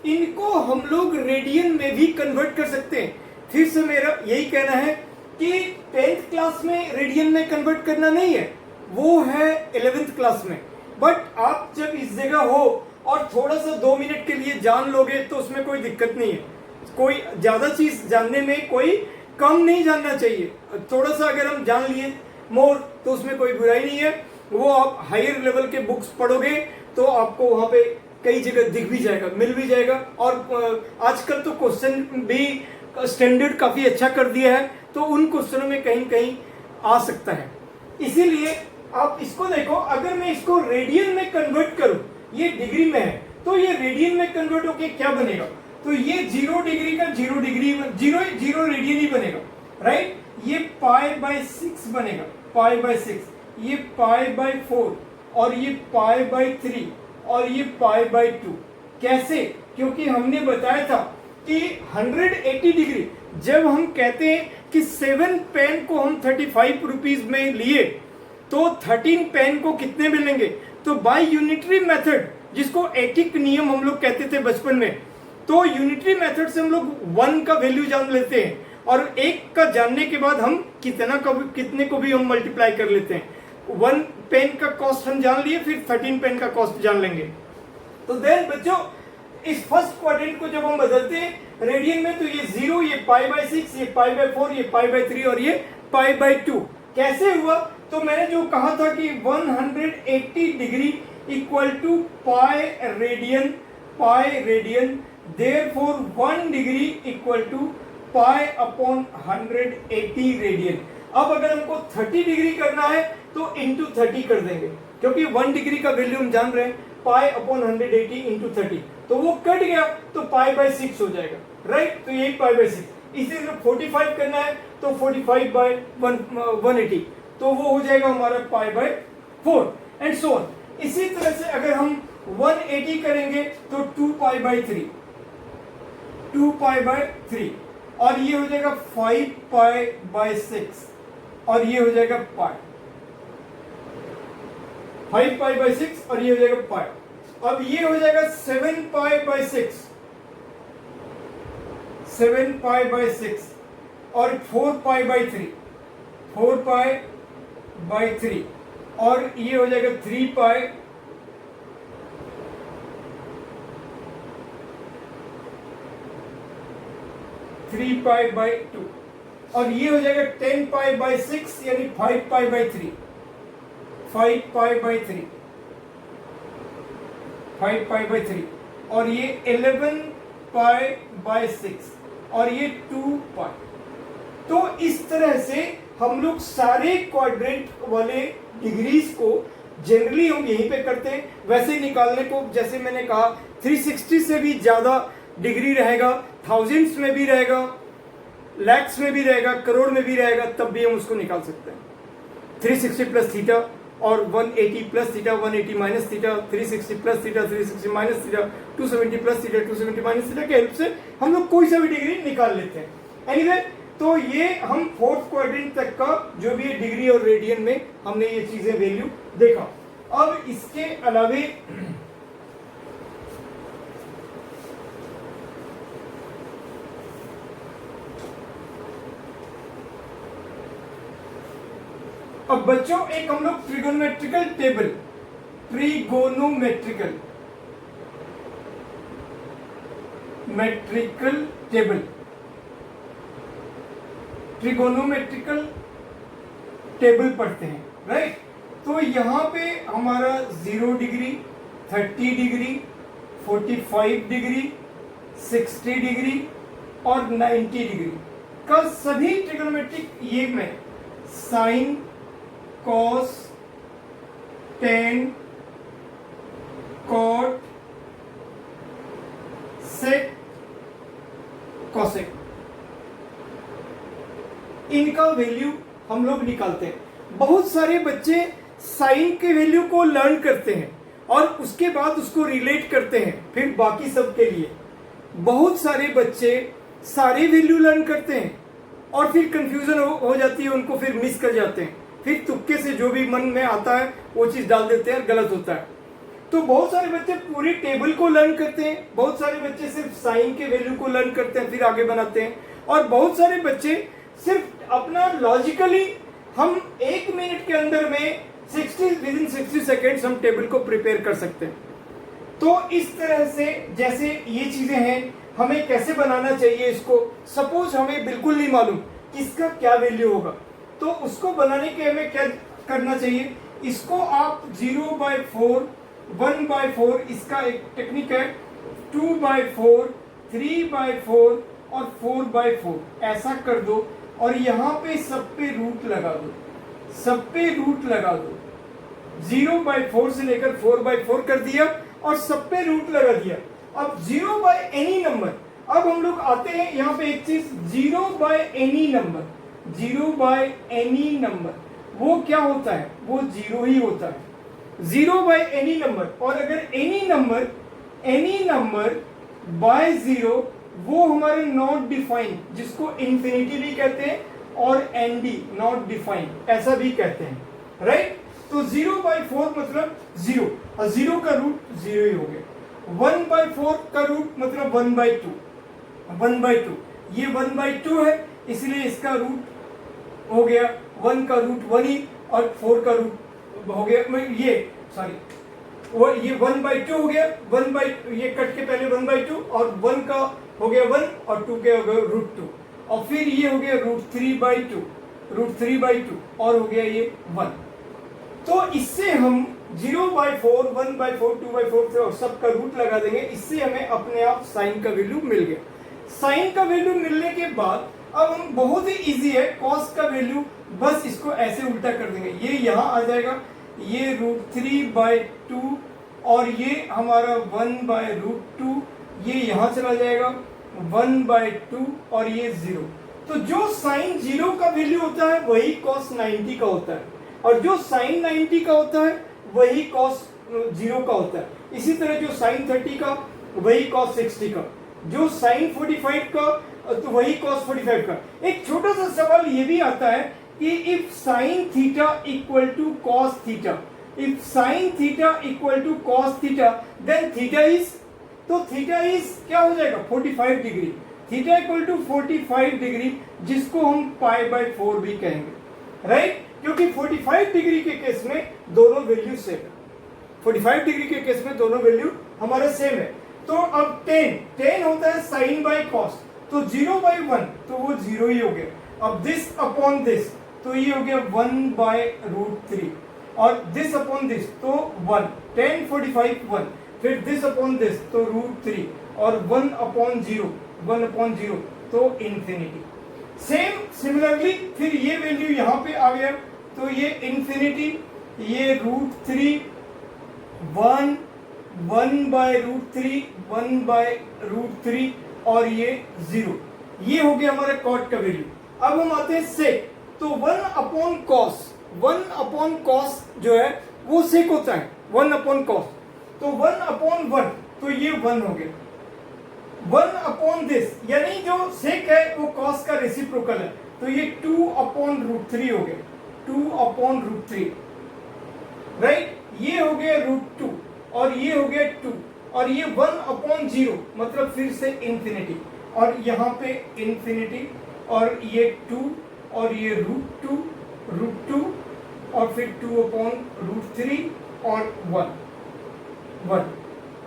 इनको हम लोग रेडियन में भी कन्वर्ट कर सकते हैं। फिर से मेरा यही कहना है कि 10th क्लास में रेडियन में कन्वर्ट करना नहीं है, वो है 11th क्लास में। बट आप जब इस जगह हो और थोड़ा सा 2 मिनट के लिए जान लोगे तो उसमें कोई दिक्कत नहीं है। कोई ज्यादा चीज जानने में कोई कम नहीं जानना चाहिए। थोड़ा सा अगर हम जान लिए मोर तो उसमें कोई बुराई नहीं है। वो आप हायर लेवल के बुक्स पढ़ोगे तो आपको वहां पे कई जगह दिख भी जाएगा, मिल भी जाएगा। और आजकल तो क्वेश्चन भी स्टैंडर्ड काफी अच्छा कर दिया है, तो उन क्वेश्चनों में कहीं कहीं आ सकता है। इसीलिए आप इसको देखो, अगर मैं इसको रेडियन में कन्वर्ट करूं, ये डिग्री में है तो ये रेडियन में कन्वर्ट होके क्या बनेगा, तो ये 0 डिग्री का 0 रेडियन ही बनेगा, राइट। ये π/6 बनेगा, π/6, ये π/4 और ये π/3 और ये π/2। कैसे? क्योंकि हमने बताया था कि 180 डिग्री जब हम कहते हैं कि 7 पेन को हम 35 रुपीज में लिए तो 13 पेन को कितने मिलेंगे, तो बाय यूनिटरी मेथड, जिसको एटिक नियम हम लोग कहते थे बचपन में, तो यूनिटरी मेथड से हम लोग 1 का वैल्यू जान लेते हैं और 1 का जानने के बाद हम कितने को भी हम मल्टीप्लाई कर लेते हैं। 1 पेन का कॉस्ट हम जान लिए, फिर 13 पेन का कॉस्ट जान लेंगे। तो देन बच्चों, इस फर्स्ट क्वाड्रेंट को जब हम बदलते हैं रेडियन में तो ये 0, ये π/6, ये π/4, ये π/3 और ये π/2। कैसे हुआ, तो मैंने जो कहा था कि 180 degree equal to pi radian, therefore 1 degree equal to π/180 radian. अब अगर हमको 30 डिग्री करना है तो इंटू 30 कर देंगे, क्योंकि 1 डिग्री का वैल्यू हम जान रहे हैं, π/180 इंटू 30, तो वो कट गया तो π/6 हो जाएगा, राइट। तो यही π/6। इसी तरह 45 करना है तो 45/180, तो वो हो जाएगा हमारा π/4 एंड सो ऑन। इसी तरह से अगर हम 180 करेंगे तो 2π/3 और ये हो जाएगा 5π/6 और ये हो जाएगा पाई, 5π/6 और ये हो जाएगा पाई। अब ये हो जाएगा 7π/6 और 4π/3 और ये हो जाएगा 3π/2 और ये हो जाएगा 10π/6 यानी 5π/3 और ये 11π/6 और ये 2π। तो इस तरह से हम लोग सारे क्वाड्रेंट वाले डिग्रीज को जनरली हम यहीं पे करते हैं। वैसे निकालने को जैसे मैंने कहा 360 से भी ज्यादा डिग्री रहेगा, थाउजेंड्स में भी रहेगा, लैक्स में भी रहेगा, करोड़ में भी रहेगा, तब भी हम उसको निकाल सकते हैं। 360 प्लस थीटा और 180 plus theta, 180 minus theta, 360 plus theta, 360 minus theta, 270 plus theta, 270 minus theta के हेल्प से हम लोग कोई सा भी डिग्री निकाल लेते हैं। एनीवे, तो ये हम फोर्थ क्वाड्रेंट तक का जो भी डिग्री और रेडियन में हमने ये चीजें वैल्यू देखा। अब इसके अलावे अब बच्चों एक हम लोग ट्रिगोनोमेट्रिकल टेबल, ट्रिगोनोमेट्रिकल टेबल पढ़ते हैं, राइट। तो यहाँ पे हमारा 0 डिग्री, 30 डिग्री, 45 डिग्री, 60 डिग्री और 90 डिग्री का सभी ट्रिगोनोमेट्रिक ये में साइन, कॉस, टेन, कॉट, सेक, कॉसेक, इनका वैल्यू हम लोग निकालते हैं। बहुत सारे बच्चे साइन के वैल्यू को लर्न करते हैं और उसके बाद उसको रिलेट करते हैं फिर बाकी सब के लिए। बहुत सारे बच्चे सारे वैल्यू लर्न करते हैं और फिर कंफ्यूजन हो जाती है, उनको फिर मिस कर जाते हैं, फिर तुक्के से जो भी मन में आता है वो चीज डाल देते हैं, गलत होता है। तो बहुत सारे बच्चे पूरी टेबल को लर्न करते हैं, बहुत सारे बच्चे सिर्फ साइन के वैल्यू को लर्न करते हैं फिर आगे बनाते हैं, और बहुत सारे बच्चे सिर्फ अपना लॉजिकली हम 1 मिनट के अंदर में विदिन 60 सेकेंड्स हम टेबल को प्रिपेयर कर सकते हैं। तो इस तरह से जैसे ये चीजें हैं, हमें कैसे बनाना चाहिए इसको। सपोज हमें बिल्कुल नहीं मालूम किसका क्या वैल्यू होगा, तो उसको बनाने के हमें क्या करना चाहिए, इसको आप 0/4, 1/4, इसका एक टेक्निक है, 2/4, 3/4 और 4/4 ऐसा कर दो और यहाँ पे सब पे रूट लगा दो, सब पे रूट लगा दो। 0/4 से लेकर 4/4 कर दिया और सब पे रूट लगा दिया। अब 0 बाय एनी नंबर, अब हम लोग आते हैं यहाँ पे एक चीज, 0 by any number, 0 by any number वो क्या होता है, वो 0 ही होता है। 0 बाय एनी नंबर, और अगर एनी नंबर बाय 0 वो हमारे नॉट डिफाइंड, जिसको इंफिनिटी भी कहते हैं और एनडी नॉट डिफाइंड ऐसा भी कहते हैं, राइट। तो 0/4 मतलब 0, और 0 का रूट 0 ही हो गया। 1/4 का रूट मतलब 1/2, 1/2 ये 1/2 है, इसलिए इसका रूट हो गया 1 का रूट 1 ही, और 4 का रूट हो गया ये, सॉरी वो ये 1/2 हो गया, ये कट के पहले 1/2 और 1 का हो गया 1 और 2 के हो गया √2, और फिर ये हो गया √3/2 और हो गया ये 1। तो इससे हम 0/4, 1/4, 2/4 से और सब का रूट लगा देंगे, इससे हमें अपने आप साइन का वैल्यू मिल गया। साइन का वैल्यू मिलने के बाद अब हम बहुत ही इजी है, कॉस का वैल्यू बस इसको ऐसे उल्टा कर देंगे, ये यहाँ आ जाएगा, ये √3/2 और ये हमारा 1/√2, ये यहाँ चला जाएगा 1/2 और ये 0। तो जो साइन 0 का वैल्यू होता है वही कॉस 90 का होता है, और जो साइन 90 का होता है वही कॉस 0 का होता है। इसी तरह जो साइन 30 का वही कॉस 60 का, जो साइन 45 का तो वही कॉस 45 का। एक छोटा सा सवाल ये भी आता है कि if sine theta equal to cos theta, if sine theta equal to cos theta, then theta is, तो थीटा इज क्या हो जाएगा 45 degree, theta equal to 45 degree, जिसको हम π/4 भी कहेंगे, राइट। क्योंकि 45 डिग्री के केस में दोनों वैल्यू सेम है, 45 डिग्री के केस में दोनों वैल्यू हमारे सेम है। तो अब 10 होता है साइन बाय कॉस, तो 0/1 तो वो 0 ही हो गया। अब दिस अपॉन दिस तो ये हो गया 1/√3, और दिस अपॉन दिस तो 1, 10, 45, 1, फिर दिस अपॉन दिस तो √3 और 1/0 तो इंफिनिटी। सेम सिमिलरली फिर ये वैल्यू यहाँ पे आ गया, तो ये इंफिनिटी, ये √3, 1, 1/√3, 1/√3 और ये 0, ये हो गया हमारा कॉट का वैल्यू। अब हम आते हैं सेक, तो 1/cos, 1/cos जो है वो sec होता है 1/cos, तो 1/1 तो ये 1 हो गया। 1/this यानी जो sec है वो cos का रेसिप्रोकल है, तो ये 2/√3 हो गया, 2/√3, राइट। ये हो गया √2 और ये हो गया 2 और ये 1/0 मतलब फिर से इंफिनिटी और यहाँ पे इंफिनिटी और ये 2 और ये √2 और फिर 2/√3 और 1।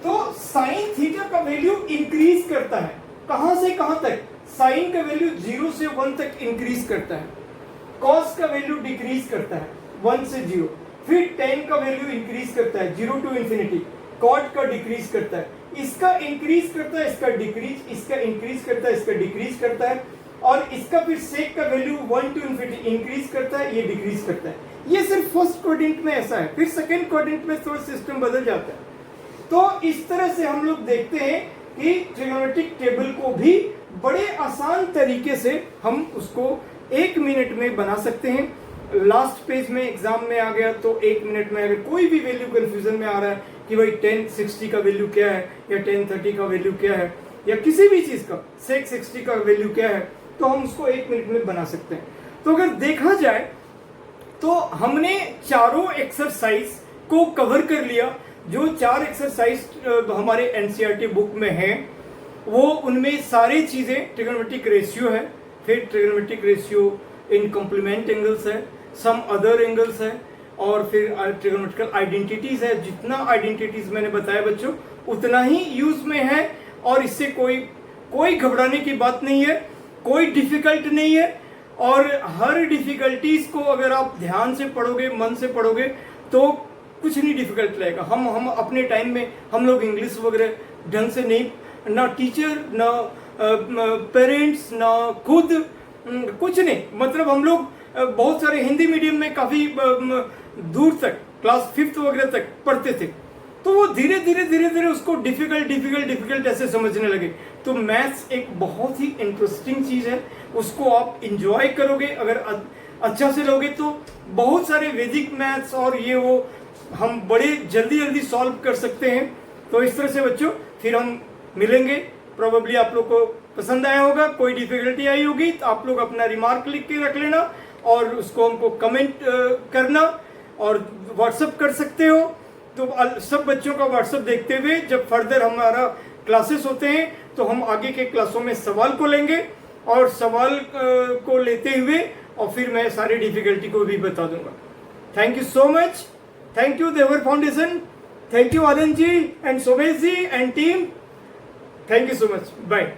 तो साइन थीटा का वैल्यू इंक्रीज करता है, कहां से कहां तक? साइन का वैल्यू 0 से 1 तक इंक्रीज करता है, कॉस का वैल्यू डिक्रीज करता है 1 से 0, फिर टेन का वैल्यू इंक्रीज करता है 0 टू इंफिनिटी, कॉट का डिक्रीज करता है, इसका इंक्रीज करता है, इसका डिक्रीज, इसका इंक्रीज करता है, इसका डिक्रीज करता है, और इसका फिर सेक का वैल्यू 1 टू इंफिनिटी इंक्रीज करता है, ये डिक्रीज करता है। ये सिर्फ फर्स्ट क्वाड्रेंट में ऐसा है, फिर सेकंड क्वाड्रेंट में थोड़ा सिस्टम बदल जाता है। तो इस तरह से हम लोग देखते हैं कि ट्रिग्नोमेट्रिक टेबल को भी बड़े आसान तरीके से हम उसको 1 मिनट में बना सकते हैं। लास्ट पेज में एग्जाम में आ गया तो 1 मिनट में अगर कोई भी वैल्यू कंफ्यूजन में आ रहा है कि भाई 1060 का वैल्यू क्या है या 1030 का वैल्यू क्या है या किसी भी चीज का sec 60 का वैल्यू क्या है, तो हम उसको 1 मिनट में बना सकते हैं। तो अगर देखा जाए तो हमने चारों एक्सरसाइज को कवर कर लिया। जो 4 एक्सरसाइज हमारे एनसीईआरटी बुक में है वो उनमें सारी चीजें ट्रिग्नोमेट्रिक रेशियो है, फिर trigonometric ratio in complement angles है, सम अदर एंगल्स है, और फिर ट्रिग्नोमेट्रिकल आइडेंटिटीज है। जितना आइडेंटिटीज मैंने बताया बच्चों उतना ही यूज में है और इससे कोई घबराने की बात नहीं है, कोई डिफिकल्ट नहीं है। और हर डिफिकल्टीज को अगर आप ध्यान से पढ़ोगे, मन से पढ़ोगे तो कुछ नहीं डिफिकल्ट रहेगा। हम अपने टाइम में हम लोग इंग्लिश वगैरह ढंग से नहीं, ना टीचर ना पेरेंट्स ना खुद कुछ नहीं, मतलब हम लोग बहुत सारे हिंदी मीडियम में काफी दूर तक क्लास 5th वगैरह तक पढ़ते थे, तो वो धीरे धीरे उसको डिफिकल्ट ऐसे समझने लगे। तो मैथ्स एक बहुत ही इंटरेस्टिंग चीज है, उसको आप इंजॉय करोगे अगर अच्छा से लोगे तो बहुत सारे वैदिक मैथ्स और ये वो हम बड़े जल्दी सॉल्व कर सकते हैं। तो इस तरह से बच्चों फिर हम मिलेंगे, प्रोबेबली आप लोग को पसंद आया होगा। कोई डिफिकल्टी आई होगी तो आप लोग अपना रिमार्क लिख के रख लेना और उसको हमको कमेंट करना और व्हाट्सअप कर सकते हो। तो सब बच्चों का व्हाट्सअप देखते हुए जब फर्दर हमारा क्लासेस होते हैं तो हम आगे के क्लासों में सवाल को लेंगे और सवाल को लेते हुए और फिर मैं सारी डिफिकल्टी को भी बता दूंगा। Thank you so much, thank you देवर foundation, thank you Anand ji and Somesh ji and team, thank you so much, bye.